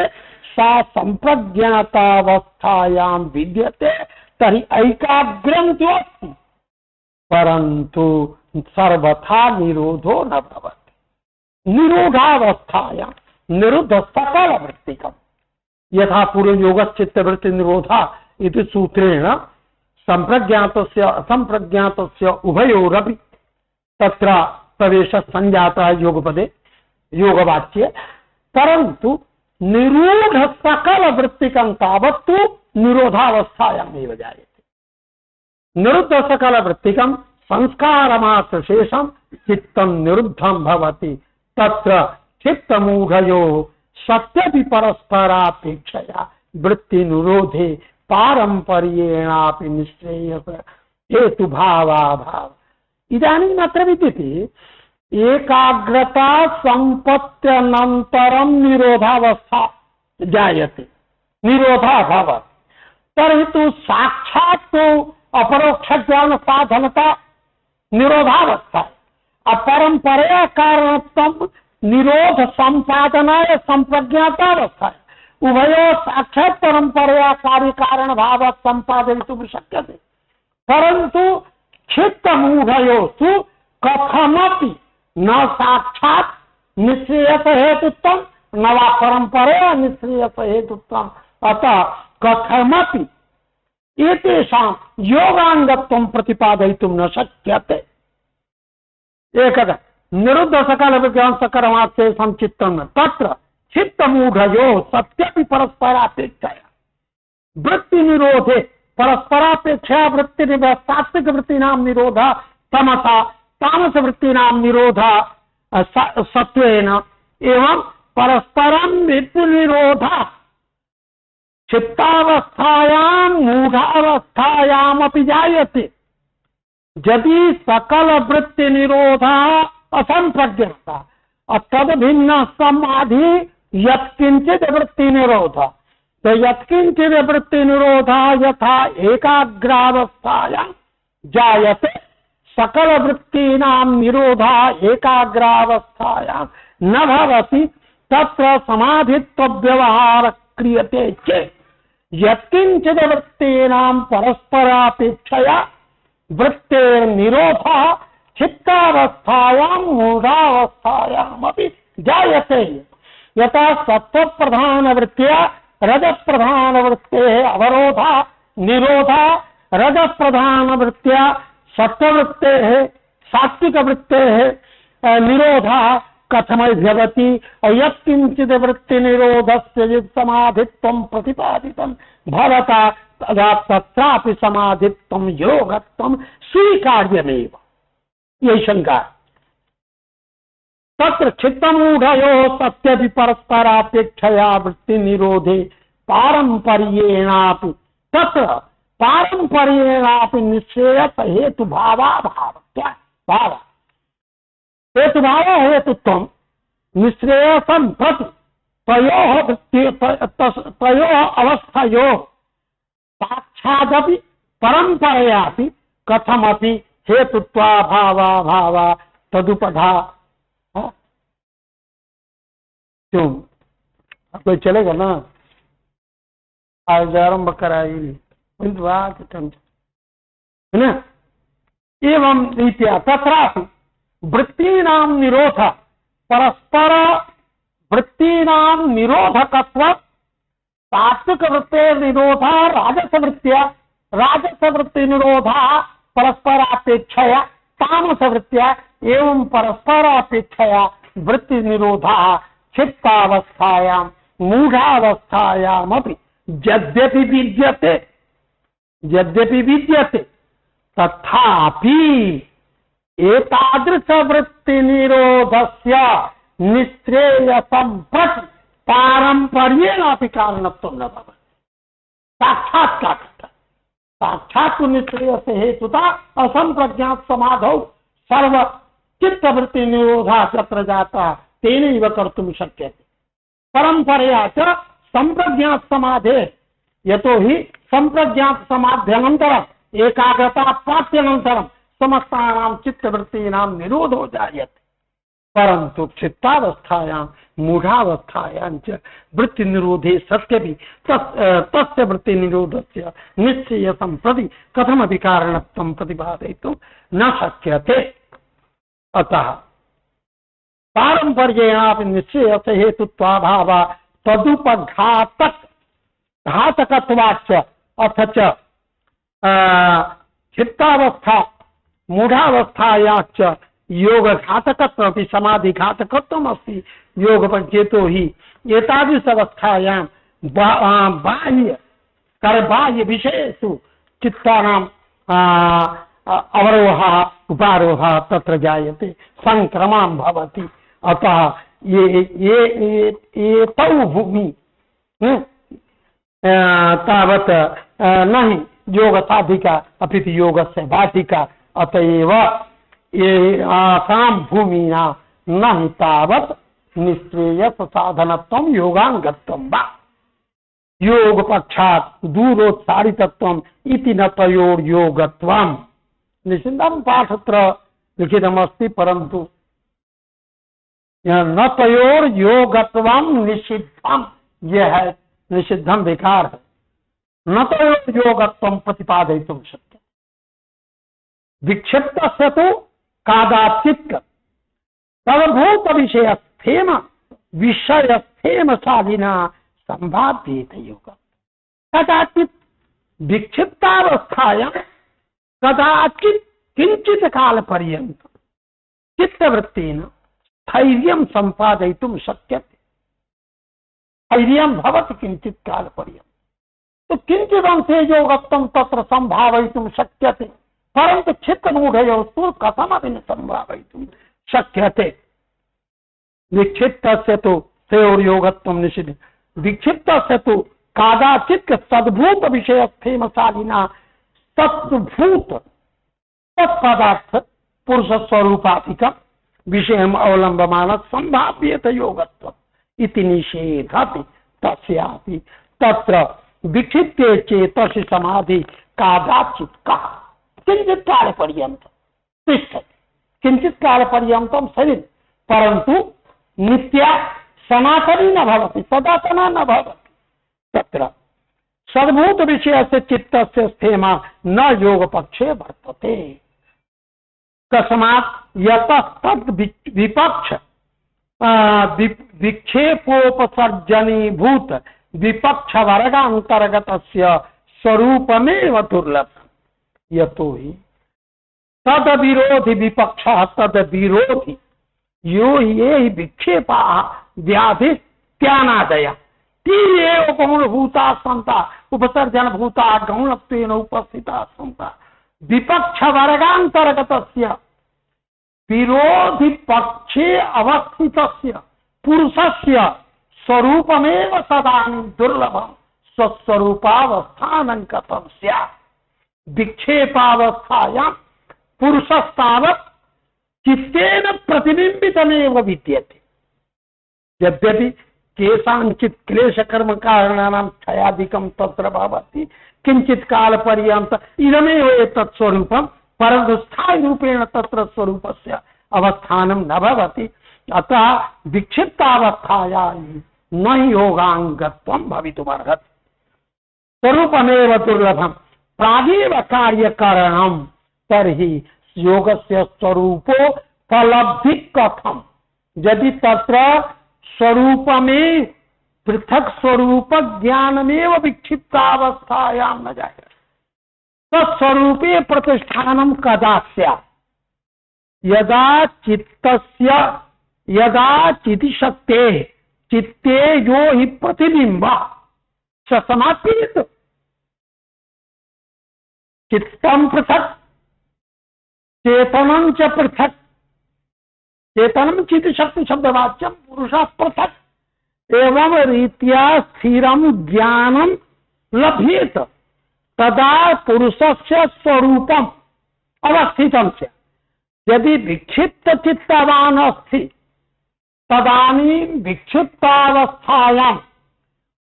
S1: सा संप्रज्ञातावस्थायां विद्यते। तर्हि ऐकाग्र्यं तु अस्ति, परंतु सर्वथा निरोधो न भवति। निरोधावस्थायां निरुद्ध सकल वृत्तिकम् यथा पूर्व योगश्चित्तवृत्ति निरोधा इति सूत्रेण संप्रज्ञातस्य असंप्रज्ञातस्य उभयोरपि तत्र प्रवेश संजातः योगपदे योगवाच्ये, परंतु निरूढ़ सकल वृत्तिकं तावत्तु निरोधावस्थायामेव जायते। निरुद्ध सकल वृत्तिकं संस्कारमात्र शेषं चित्तं निरुद्धं भवति। तत्र चित्तमूढयोः सत्यपि परस्परापेक्षया वृत्ति निरोधे पारंपर्येणापि निश्रेयस हेतु भावाभाव। इदानीम् अत्र विद्यते एकाग्रता संपत्त्यनन्तरं निरोधावस्था जायते, निरोधः भवति। तर्हि तु साक्षात् अपरोक्ष ज्ञान साधनता निरोधावस्था, अपरंपरया कारणत्व निरोध संपादनाय संप्रज्ञातावस्था, उभयो साक्षात परंपरया कार्य कारण भाव संपादयितुं शक्यते, परंतु चित्त मूढ़योस्तु कथमपि न साक्षात निश्रेयस हेतुत्वं न वा परंपरया निश्रेयस हेतुत्वं, अतः कथमपि एतेषां योगांगत्वं प्रतिपादयितुं न शक्यते। एकदा निरुद्ध सकल विज्ञान सकरमात्रे संचित्तं तत्र चित्त मूढ़यो सत्यपि परस्परापेक्षया वृत्ति निरोधे परस्परापेक्षया वृत्ति सात्विक वृत्तीनां निरोध तमसा तामस वृत्तीनां निरोध सत्वेन एवं परस्परं वृत्ति निरोध चित्तावस्थायां मूढ़ावस्थायामपि जायते, यदि सकल वृत्ति निरोध असंप्रज्ञता तद भिन्न समाधि यत्किंचित वृत्ति निरोध, तो यत्किंचित वृत्ति निरोध यथा एकाग्रावस्थायां जायते सकल वृत्तीनां निरोध एकाग्रावस्थायां न भवति, तत्र समाधित्व व्यवहार क्रियते चेत् यत्किंचित वृत्तीनां परस्परापेक्षया वृत्तेर् निरोधः चित्तावस्थायां मूढ़ावस्थायामपि जायते, यथा सत्व प्रधान वृत्त्या रजः प्रधान वृत्तेः अवरोधः निरोधः रजः प्रधान वृत्त्या सत्ववृत्तेः सात्विक वृत्तेः निरोधः कथमभ्यवति, यत्किंचित् वृत्ति निरोधस्य यत् समाधित्वं प्रतिपादितं भवता तदा तत्रापि समाधित्वं योगत्वं स्वीकार्यमेव। ये शंका तत्र चित्तमूढ़यो सत्यपि परस्परापेक्षया वृत्ति निरोधे पारंपर्येणापि तत्र पारंपर्येणापि निश्रेयस हेतु भावाभाव भाव हेतु भाव हेतुत्वं निश्रेयसं प्रति तयोः अवस्थयोः साक्षादपि परंपरयापि कथमपि हेतुत्वाभावाभाव तदुपधा। क्यों कोई चलेगा ना, आज आरंभ कराई है ना। एवं रीत्या तत्रापि वृत्तीनां निरोध परस्पर वृत्तीनां निरोधकत्व सात्विक वृत्ते निरोध राजसवृत्त्या राजसवृत्ति निरोध परस्परापेक्षया तामस वृत्त्या एवं परस्परापेक्षया वृत्ति निरोध चित्तावस्थायां मूढ़ावस्थायामपि यद्यपि विद्यते तथापि एतादृश वृत्ति निरोधस्य निश्रेयसं प्रति पारंपर्येणापि कारणत्वं न भवति। साक्षात् निश्रेयस हेतुता असंप्रज्ञात समाधौ सर्व चित्तवृत्ति निरोधा तत्र जाता तेनैव कर्तुं शक्यते। परंपरया च संप्रज्ञात समाधे यतो हि संप्रज्ञात समाध्यनन्तरम् एकाग्रता प्राप्त्यनन्तरं समस्तानां चित्तवृत्तीनां निरोधो जायते, परंतु चित्तावस्थायां मूढ़ावस्थायां च वृत्ति निरोधे सत्यपि तस्य वृत्ति निरोधस्य निश्चयसं प्रति कथमपि कारणत्वं प्रतिपादयितुं न शक्यते। अतः पारंपर्येणापि निश्चयस हेतुत्वाभाव तदुपघातक घातकत्वाच्च अथ च चित्तावस्था मूढ़ावस्थायाश्च योग घातकत्वमपि समाधि घातकत्वम् अस्ति योग हेतु हि एतादृशावस्थायां बाह्य विषयेषु चित्तानां अवरोहः उपारोहः तत्र जायते संक्रमः भवति। अतः ये तौ भूमि तावत् न हि योग साधिका अपितु योगस्य भाटिका, अतएव आसां भूमिना न हि तावत् निश्रेयस साधनत्वं योगांगत्वं वा। योग पक्षात दूरोत्सारितत्वम इति न तयोर योगत्वम। निषिद्धम पाठत्र लिखितमस्ति, परंतु न तयोर योगत्वम निषिद्धम, यह है निषिद्धम विकार है। न तयोर योगत्वम प्रतिपादयितुं शक्य। विक्षिप्तस्य तो कादाचित् तद्भूत विषयस्थेम विषयस्थेमशालिना संभाव्येत योग। कदाचित् विक्षिप्तावस्थायां कदाचित् किंचित काल पर्यंत चित्तवृत्तेन स्थैर्यं संपादयितुं शक्यते। स्थैर्यं भवति किंचित काल पर्यंत, तो किंचित अंशे योगत्वं तत्र संभावयितुं शक्यते, परंतु चित्तमूढयोस्तु कथमपि न संभावयितुं शक्यते। विक्षिप्तस्य तु तयोर योगत्वं निषिद्धं। विक्षिप्तस्य तु कादाचित् सद्भूत विषयस्थेमशालिना तत्भूत तत्पदार्थ पुरुष स्वरूपाधिकं विषयम् अवलम्बमान संभाव्येत योगत्वम् इति निषेधति। तस्यापि तत्र विक्षिप्ते चेतसि समाधि कादाचित् कः किंचित काल पर्यंत तिष्ठति, किंचित काल पर्यंतं शरीर, परंतु नित्या सनातनी न भवति, सदातना न भवति। तत्र सद्भूत विषयस्य चित्तस्य स्थेमा न योग पक्षे वर्तते। तस्मात् यतः तद् विपक्ष विक्षेपोपसर्जनीभूत विपक्ष वर्गांतर्गतस्य स्वरूपमेव दुर्लभम्। यतो हि तद विरोधी विपक्ष तद विरोधी यो ये विक्षेपा व्याधि त्यानादया तीरे गौणभूता संता उपसर्जन भूता गौणत्वेन उपस्थिता संता विपक्ष वर्गांतर्गतस्य विरोधी पक्षे अवस्थितस्य पुरुषस्य स्वरूपमेव तदानीं दुर्लभं स्वस्वरूपावस्थानं कथं स्यात्। विक्षेपावस्थायां पुरुषस्तावत् चित्तेन प्रतिबिंबितमेव विद्यते। यद्यपि केषाञ्चित् क्लेशकर्म कारणानां क्षयादिकं तत्र भवति, किंचित काल पर्यंत इदमेव एतत् स्वरूपं, परन्तु स्थायी रूपेण तत्र स्वरूपस्य अवस्थानं न भवति। अतः विक्षिप्तावस्थायां न योगांगत्वं भवितुमर्हति। स्वरूपमेव दुर्लभं प्रागेव कार्यकरणं, तर्हि योगस्य स्वरूपो फलब्धि कथम। यदि तत्र स्वरूपमें पृथक स्वरूप ज्ञानमेव विक्षिप्तावस्थायां न जाए तत्स्वरूपे प्रतिष्ठानं कदा स्यात्। यदा चित्तस्य यदा चिति शक्तेः चित्ते यो हि प्रतिबिम्बः स समाप्येत। चित्तं पृथक् चेतनं च पृथक्। चेतनं चिति शक्ति शब्दवाच्यं पुरुषः पृथक्। एवं रीत्या स्थिरं ज्ञानं लभ्येत, तदा पुरुषस्य स्वरूपम् अवस्थितं स्यात्। यदि विक्षिप्त चित्तवान् अस्ति तदानीं विक्षिप्तावस्थायां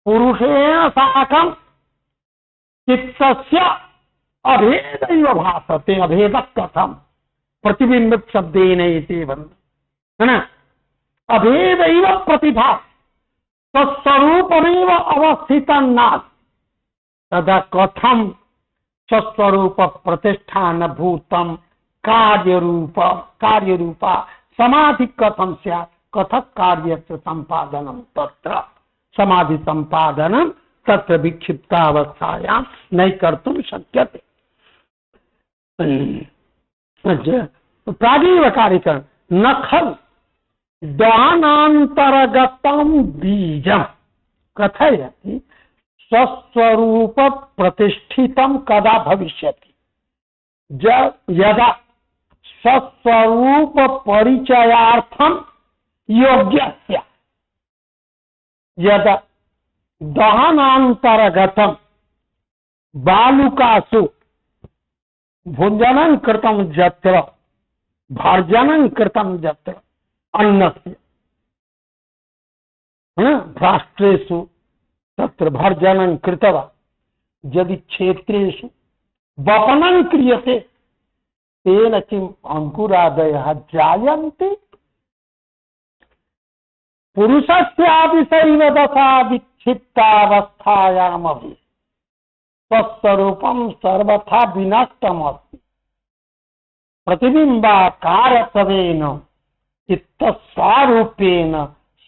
S1: पुरुषेण साकं चित्तस्य अभेदैव भासते। अभेदः कथं? प्रतिबिंबित शब्देन इति है ना, अभेदैव प्रतिभा तत्स्वरूपमेव अवस्थितं नास्ति। तदा कथं स्वस्वरूप प्रतिष्ठान भूतं कार्यरूपा समाधि कथं स्यात्। कथं कार्यस्य संपादनं तत्र समाधि संपादनं तत्र विक्षिप्तावस्थायां न कर्तुं शक्यते। प्रागेव कार्यकरणं न खलु दानान्तर्गतं बीजं कथयति। स्वस्वरूप प्रतिष्ठितं कदा भविष्यति? यदा स्वस्वरूप परिचयार्थं योग्यस्य। यदा दहनान्तर्गतं बालुकासु भुञ्जनं कृतं यत्र भर्जनं कृतं यत्र अन्नस्य भ्राष्ट्रेषु तत्र भर्जनं कृत्वा यदि क्षेत्रेषु वपनं क्रियते तेन किम् अंकुरादयः जायन्ते। पुरुषस्यापि सैव दशा विक्षिप्तावस्थायामपि स्वस्वरूपं सर्वथा विनष्टमस्ति। प्रतिबिम्बाकारत्वेन चित्तस्वरूपेण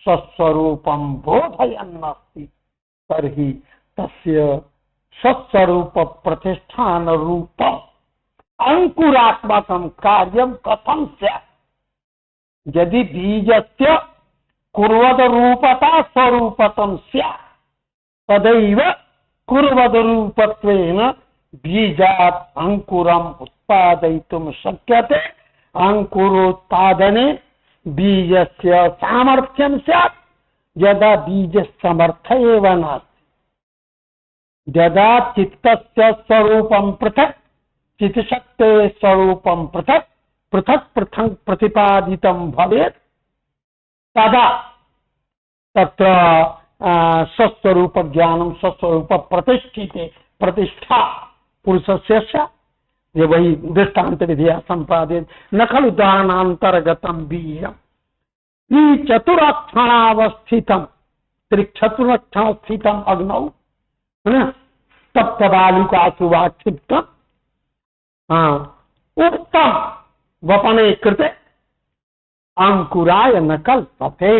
S1: स्वस्वरूपं बोधयन्नस्ति। तर्हि तस्य स्वस्वरूप प्रतिष्ठान रूप अंकुरात्मकं कार्यं कथं स्यात्? यदि बीजस्य कुर्वद रूपता स्वरूपतं स्यात् तदैव कुर्वद रूपत्वेन बीजात् अंकुरम् उत्पादयितुं शक्यते। अंकुरोत्पादने बीजस्य सामर्थ्यं स्यात्। यदा बीज समर्थ एव नास्ति, यदा चित्तस्य स्वरूपं पृथक् चित्शक्ते स्वरूपं पृथक् पृथक् पृथक् प्रतिपादितं भवेत् तदा तत्र स्वस्वरूप ज्ञानं स्वस्वरूप प्रतिष्ठिते प्रतिष्ठा पुरुषस्य स्यात्। ये वही दृष्टान्त विधिया संपादित न खलु दानान्तर्गतं बीजम् त्रिचतुरक्षणावस्थितं त्रिचतुरक्षण अग्नौ तप्तबालुकासु वा क्षिप्तम् उत्तम वपने कृते अंकुराय न कल्पते।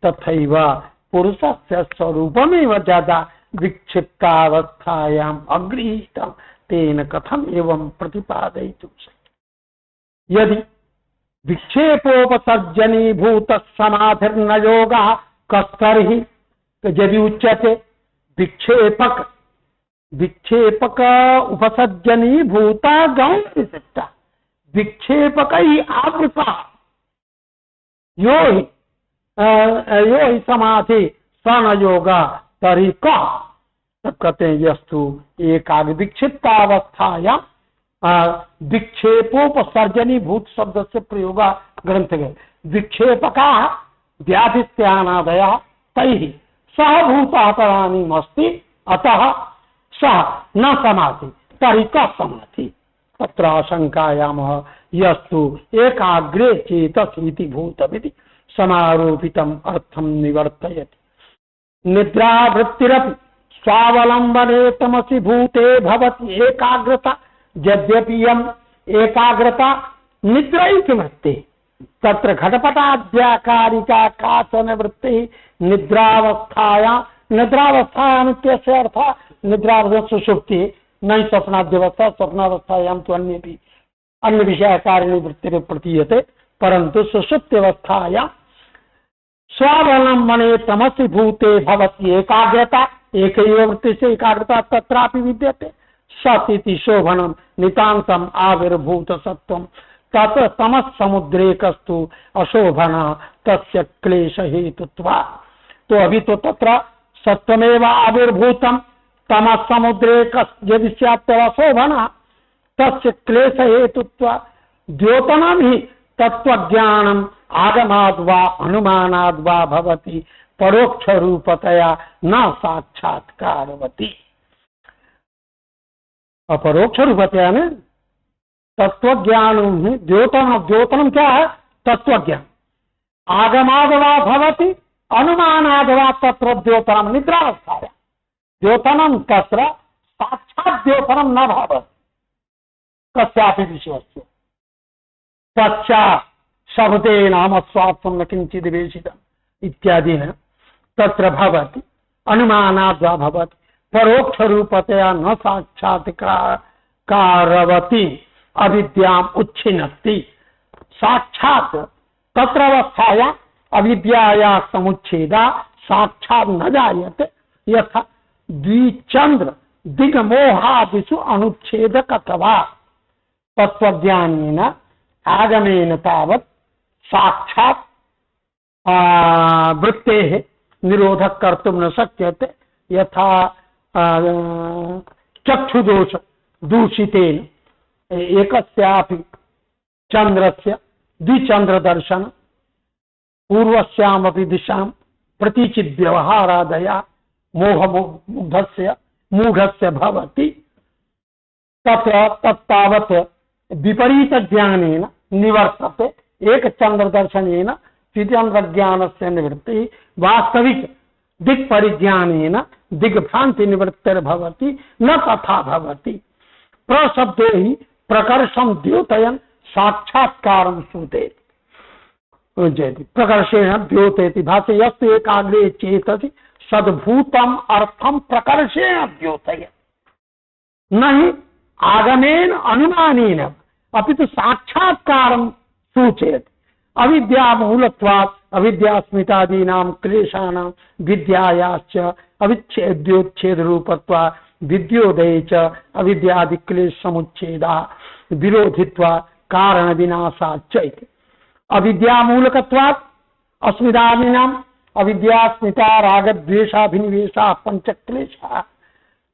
S1: तथैव पुरुषस्य स्वरूपमेव यदा विक्षिप्तावस्थायाम् अगृहीतं तेन कथम एवं प्रतिपादयितुं शक्यते। यदि विक्षेपोपसर्जनीभूत समाधिर्न योगः कस्तर्हि यदि उच्यते विक्षेपक विक्षेपक उपसर्जनीभूता गौणविशिष्टा विक्षेपक ही आवृता यो हि समाधि सन योगा तर्हि कः? तब कहते हैं यस्तु एकाग्र विक्षिप्तावस्थायां विक्षेपोपसर्जनी भूत शब्द से प्रयोग ग्रंथ गए। विक्षेपका व्याधिस्त्यानादय तैः सह भूतापराणीमस्ति अतः सह न समाधि तर्हि कः समाधि? तत्र आशंकायामः यस्तु एकाग्रे चेतसीति भूतमिति समारोपितम् अर्थं निवर्तयति। निद्रावृत्तिरपि स्वावलंबने तमसि भूते भवति एकाग्रता। यद्यपि यम एकाग्रता निद्रैकवृत्ति तत्र घटपटाद्याकारिका काचन वृत्ति निद्रावस्थायां निद्रावस्थायां इत्यस्य अर्थः निद्रावस्था सुषुप्ति नहीं स्वप्नाद्यवस्था स्वप्नावस्थायां तो अन्य विषयकारिणी वृत्ति प्रतीयते परंतु सुषुप्त्यवस्थायां स्वावलंबने तमसि भूते भवति एकाग्रता। एकैव वृत्ति से एकाग्रता तत्रापि विद्यते। सतिति शोभनम नितांतम आविर्भूत सत्वम तत् तमस समुद्रेकस्तु अशोभन तस्य क्लेश हेतुत्वा। तो अभी तो तत्र सत्वमेव आविर्भूतम तमस समुद्रेक यदि स्यात्तवशोभन तस्य क्लेश हेतुत्वा। द्योतनम ही तत्वज्ञानम आगमाद्वा अनुमानाद्वा भवति परोक्ष रूपतया न साक्षात्कारवती। अपरोक्ष रूपतया ने तत्वज्ञान द्योतनम द्योतनम क्या है? तत्वज्ञान। आगमाद्वा भवति अनुमानाद्वा तत्र द्योतनम निद्रावस्थाया द्योतनम तत्र साक्षात् द्योतनम न भवति कस्यापि विषयस्य पश्चात् शब्देन अहमस्वात्मं न किंचित् विवेशितम् इत्यादि न तत्र भवति अनुमानाद्वा भवति परोक्ष रूपतया न साक्षात्कारवती अविद्याम् उच्छिन्नति। साक्षात् तत्र अवस्थाया अविद्याया समुच्छेदा साक्षात् न जायते यथा द्विचंद्र दिग्मोहादिषु अनुच्छेदकत्वा। तत्वज्ञानेन आगमेन तावत् साक्षात् वृत्तेः निरोधः कर्तुं न शक्यते यथा चक्षुदोष दूषितेन एकस्यापि चंद्रस्य द्विचंद्रदर्शन पूर्वस्यामपि दिशां प्रतीचित् व्यवहारादया मूढ़स्य भवति तत्र तत्तावत् विपरीत ज्ञानेन निवर्तते। एक चंद्र दर्शनेन द्विचंद्र ज्ञानस्य निवृत्ति वास्तविक दिक् परिज्ञानेन दिग्भ्रांति निवृत्तिर्भवति न तथा भवति। प्रशब्दे ही प्रकर्षं द्योतयन् साक्षात्कारं सूचयति। प्रकर्षेण द्योतयति भाष्ये यस्तु एकाग्रे चेतसि सद्भूतम अर्थम प्रकर्षेण द्योतयति नहीं आगमेन अनुमानेन अपितु साक्षात्कारं सूचयति। अविद्या मूलत्वात् अविद्यास्मितादीनां क्लेशानां विद्यायाश्च अविच्छेद्योच्छेद रूपत्वात् विद्योदये च अविद्यादि क्लेश समुच्छेदा विरोधित्वा कारण विनाशाच्च इति। अविद्या मूलकत्वात् अस्मितादीनां अविद्यास्मिता राग द्वेषाभिनिवेशा पंच क्लेशा।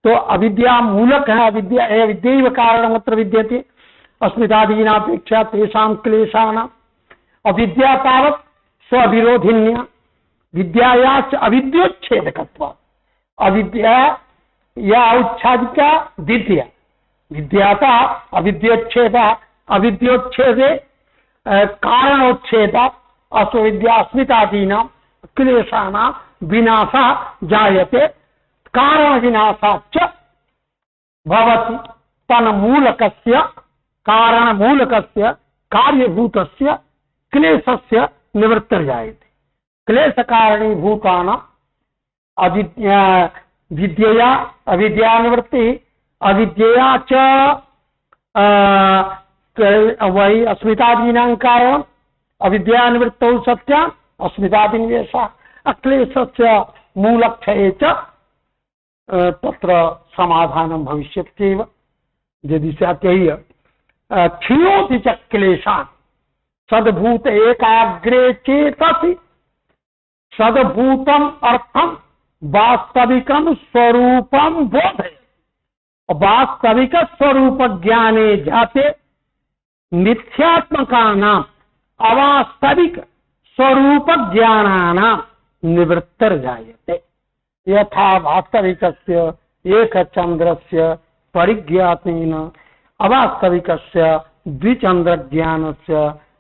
S1: तो अविद्या मूलक है, अविद्या विद्यैव कारणमत्र विद्यते अस्मितादीनापेक्षा तेषां क्लेशानां। अविद्या तावत् स्वविरोधिन्या विद्यायाश्च अविद्योच्छेदकत्वात्। अविद्या या औच्छादिका विद्या विद्याता अविद्योच्छेद अविद्योच्छेदे कारणोच्छेदात् अस्विद्या अस्मितादीनां क्लेशानां विनाशः जायते कारण विनाशाच्च भवति। तन्मूलकस्य कारणमूलकस्य कार्यभूतस्य क्लेशस्य निवृत्तिर्जायते। क्लेशकारणीभूतानां विद्यया अविद्या निवृत्ति अविद्यया च वही अस्मितादीनां कारणम् अविद्या निवृत्तौ सत्या अस्मितादिनिवेशः अक्लेशस्य मूलक्षये च तत्र समाधानं भविष्यत्येव। यदि स्यात् क्षीणोति च क्लेशान् सद्भूत एकाग्रे चेतसि सद्भूतम अर्थम वास्तविकम स्वरूपम बोधय। वास्तविक स्वरूप ज्ञाने जाते मिथ्यात्मकानां अवास्तविक स्वरूप ज्ञानानां निवृत्तिर्जायते। यथा वास्तविकस्य एकचंद्रस्य परिज्ञातेन अवास्तविकस्य द्विचंद्र ज्ञानस्य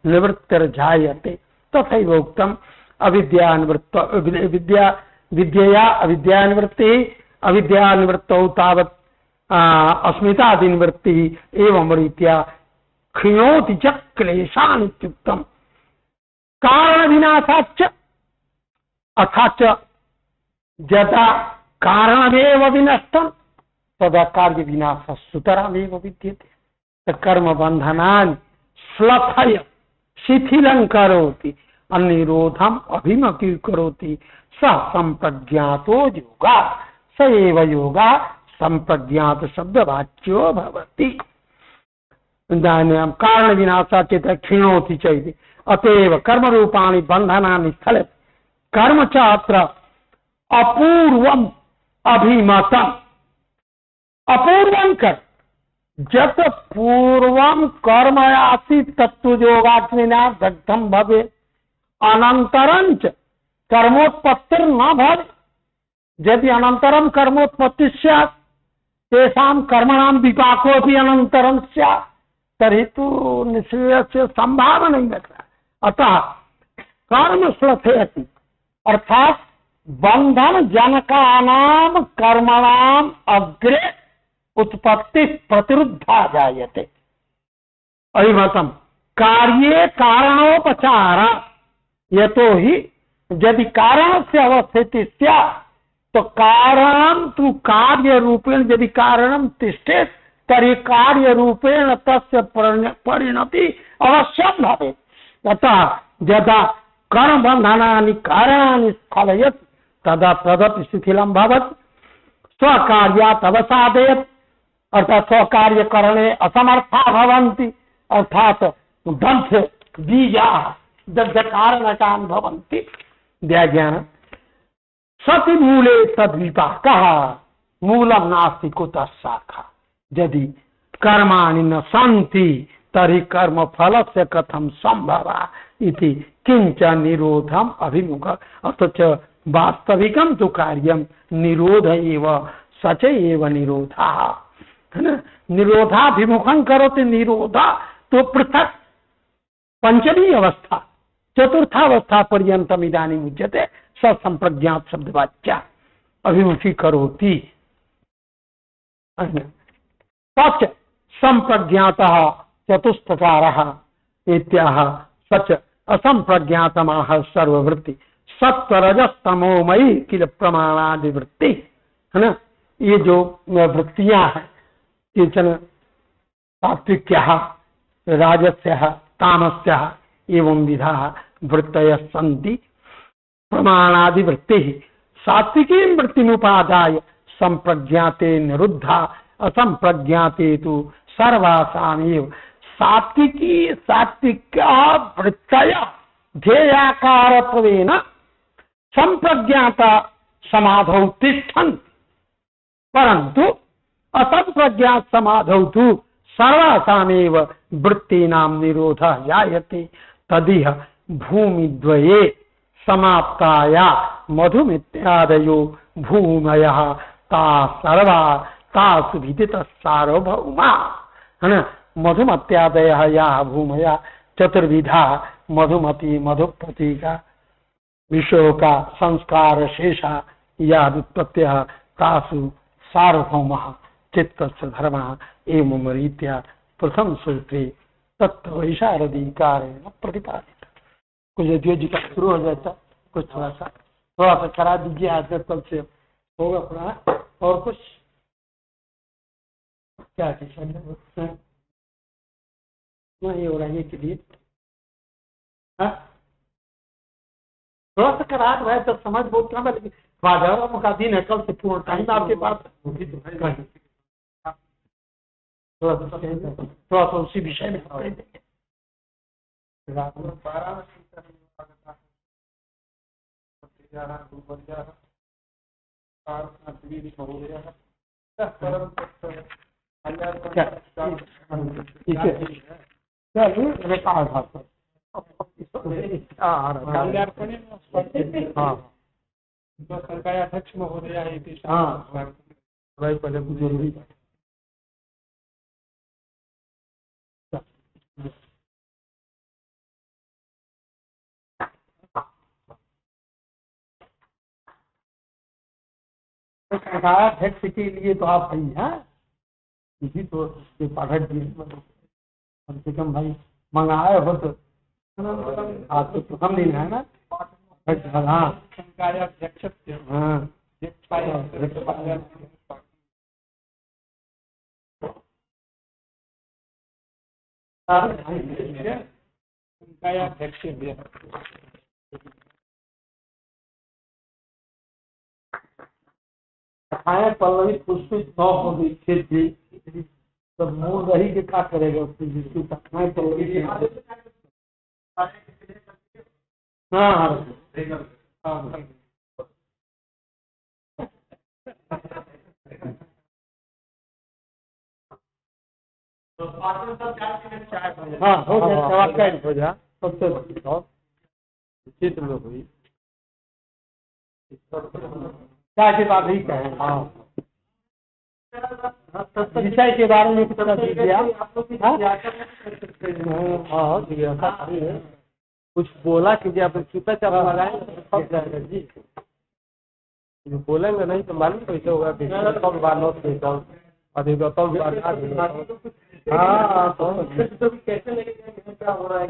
S1: निवृत्तिर्जायते तथैव उक्तम् अविद्या निवृत्त विद्यया अविद्या निवृत्ति अविद्या निवृत्तौ तावत् अस्मितादि निवृत्ति एवं रीत्या क्षीणोति च क्लेशान् इत्युक्तम्। कारण विनाशाच्च अथाच यदा कारणमेव विनष्टं तदा कार्य विनाशः सुतरामेव विद्यते। कर्म बंधनानि श्लथय शिथिलं करोति अनिरोधम अभिमुखीकरोति स संप्रज्ञातो योगा स एव योगा संप्रज्ञात शब्दवाच्यो भवति। कारण विनाशाच्च क्षीणोति च इति। अतएव कर्म रूपाणि बंधनानि स्थले कर्म च अत्र अपूर्वम अभिमतम। अपूर्वम कर जत पूर्वम कर्म आसीत् तत्तु योगाग्निना दग्धं भवे अनंतरं च कर्मोत्पत्तिर्न भवे। यदि अनंतरं कर्मोत्पत्ति स्यात् तेषां कर्मणां विपाकोऽपि अनंतरं स्यात् तर्हि तु निःश्रेयस्य संभावना नहीं। अतः कर्म श्लथयति अर्थात बंधन जनकानां कर्मणाम् अग्रे उत्पत्ति प्रतिरुद्धा जायते। अभिमतम कार्ये कारणोपचार यतो ही यदि कारण से अवस्थिति स्यात् तो कारण तु कार्य रूपेण यदि कारणं तिष्ठेत् तर्हि कार्य रूपेण तस्य परिणति अवश्यं भवेत्। अतः यदा कर्म बंधनानि कारणानि स्खलयत् तदा तदपि शिथिलं भवति। स्वकार्यात् अवसादयत् अर्थात स्वकार्य करणे असमर्था भवन्ति अर्थात दग्ध बीजाः दग्ध कारणकान् भवन्ति। व्याज्ञान सति मूले तद्विपाकः मूलं नास्ति कुतः शाखा। यदि कर्माणि न सन्ति तर्हि कर्म फलस्य कथं संभवः इति किंच निरोधम अभिमुख। अथ च वास्तविकम तो कार्यम निरोध एव सच एव निरोधा, है ना। निरोधाभिमुखं करोति निरोधा, तो पृथक पंचमी अवस्था चतुर्थावस्था पर्यंतम इदानी उच्यते संप्रज्ञात शब्दवाच्या अभिमुखी करोति। सच संप्रज्ञात चतुष्प्रकार इत्याह सच असंप्रज्ञातमाह सर्ववृत्ति सत्वरजस्तमोमयी किल प्रमाणादिवृत्ति, है ना। ये जो वृत्तियां हैं, केचन सात्विक्यः राजस्यः तामस्यः एवं विधा वृत्तयः सन्ति। प्रमाणादिवृत्ति सात्विकी वृत्तिमुपादाय संप्रज्ञाते निरुद्धा असंप्रज्ञाते तु सर्वासामेव। सात्विक वृत्तय ध्येयाकारत्वेन संप्रज्ञाता समाधौ तिष्ठन्ति, परंतु असंप्रज्ञात समाधौ तु सर्वासामेव वृत्तीनां निरोधः जायते। तदिह भूमिद्वये समाप्ताया मधुमित्यादयो भूमयः ता सर्वा तासु विदितः सार्वभौमा, है ना। मधुमत्यादयः याः भूमया चतुर्विधा मधुमती मधुप्रतीका विशोका संस्कार शेषा या व्युत्पत्त्यः तासु सार्वभौमः चित्तस्य धर्मः एवं रीत्या प्रथम सूत्रे तत्वैशारदीकारेण प्रतिपादित। कुछ जी का शुरू हो जाता, कुछ थोड़ा सा करा दीजिए, आज कल से होगा अपना। और कुछ क्या नहीं हो रहा है के लिए, थोड़ा सा कराट है तो समझ बहुत कम है, लेकिन बाजारों का दिन है, कल से पूर्ण टाइम आपके पास थोड़ा सा उसी विषय में अध्यक्ष महोदय पहले जरूरी अध्यक्ष के लिए तो आप भाई हैं, इसी तो पाठक जी कम से कम भाई मंगाए हो तो आज तो प्रथम दिन है ना। हाँ अध्यक्ष पल्लवी पुष्पित न हो गई खेती तो मूल रही के क्या करेगा उसकी जिसकी कथाएं पल्लवी। हाँ हाँ हो जा सबसे चित्र में हुई क्या की बात ही कहें। हाँ विषय के बारे में कुछ दीजिए आप। कुछ बोला कीजिए, आप चूता चापा लगाए जी, बोलेंगे नहीं तो मालूम कैसे होगा कि सब बालों से अधिकतम। हाँ तो कैसे लेके क्या हो रहा है।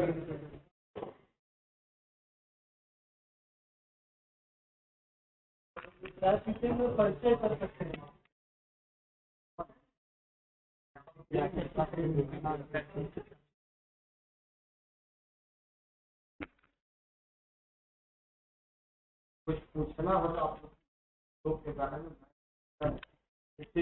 S1: परिचय कर सकते हैं कुछ पूछना हो तो आप लोग के बारे में नहीं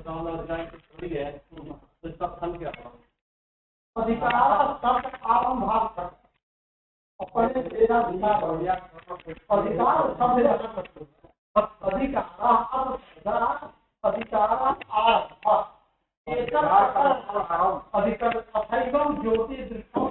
S1: है थोड़ी है तो इसका फल क्या होगा। अधिकार शब्द आरंभ भाग अपने तेरा अधिकार हो गया। अधिकार शब्द अधिकार अधिकारात् आरभ्य एतत् अधिकरण अथैवं ज्योतिर्दृष्टौ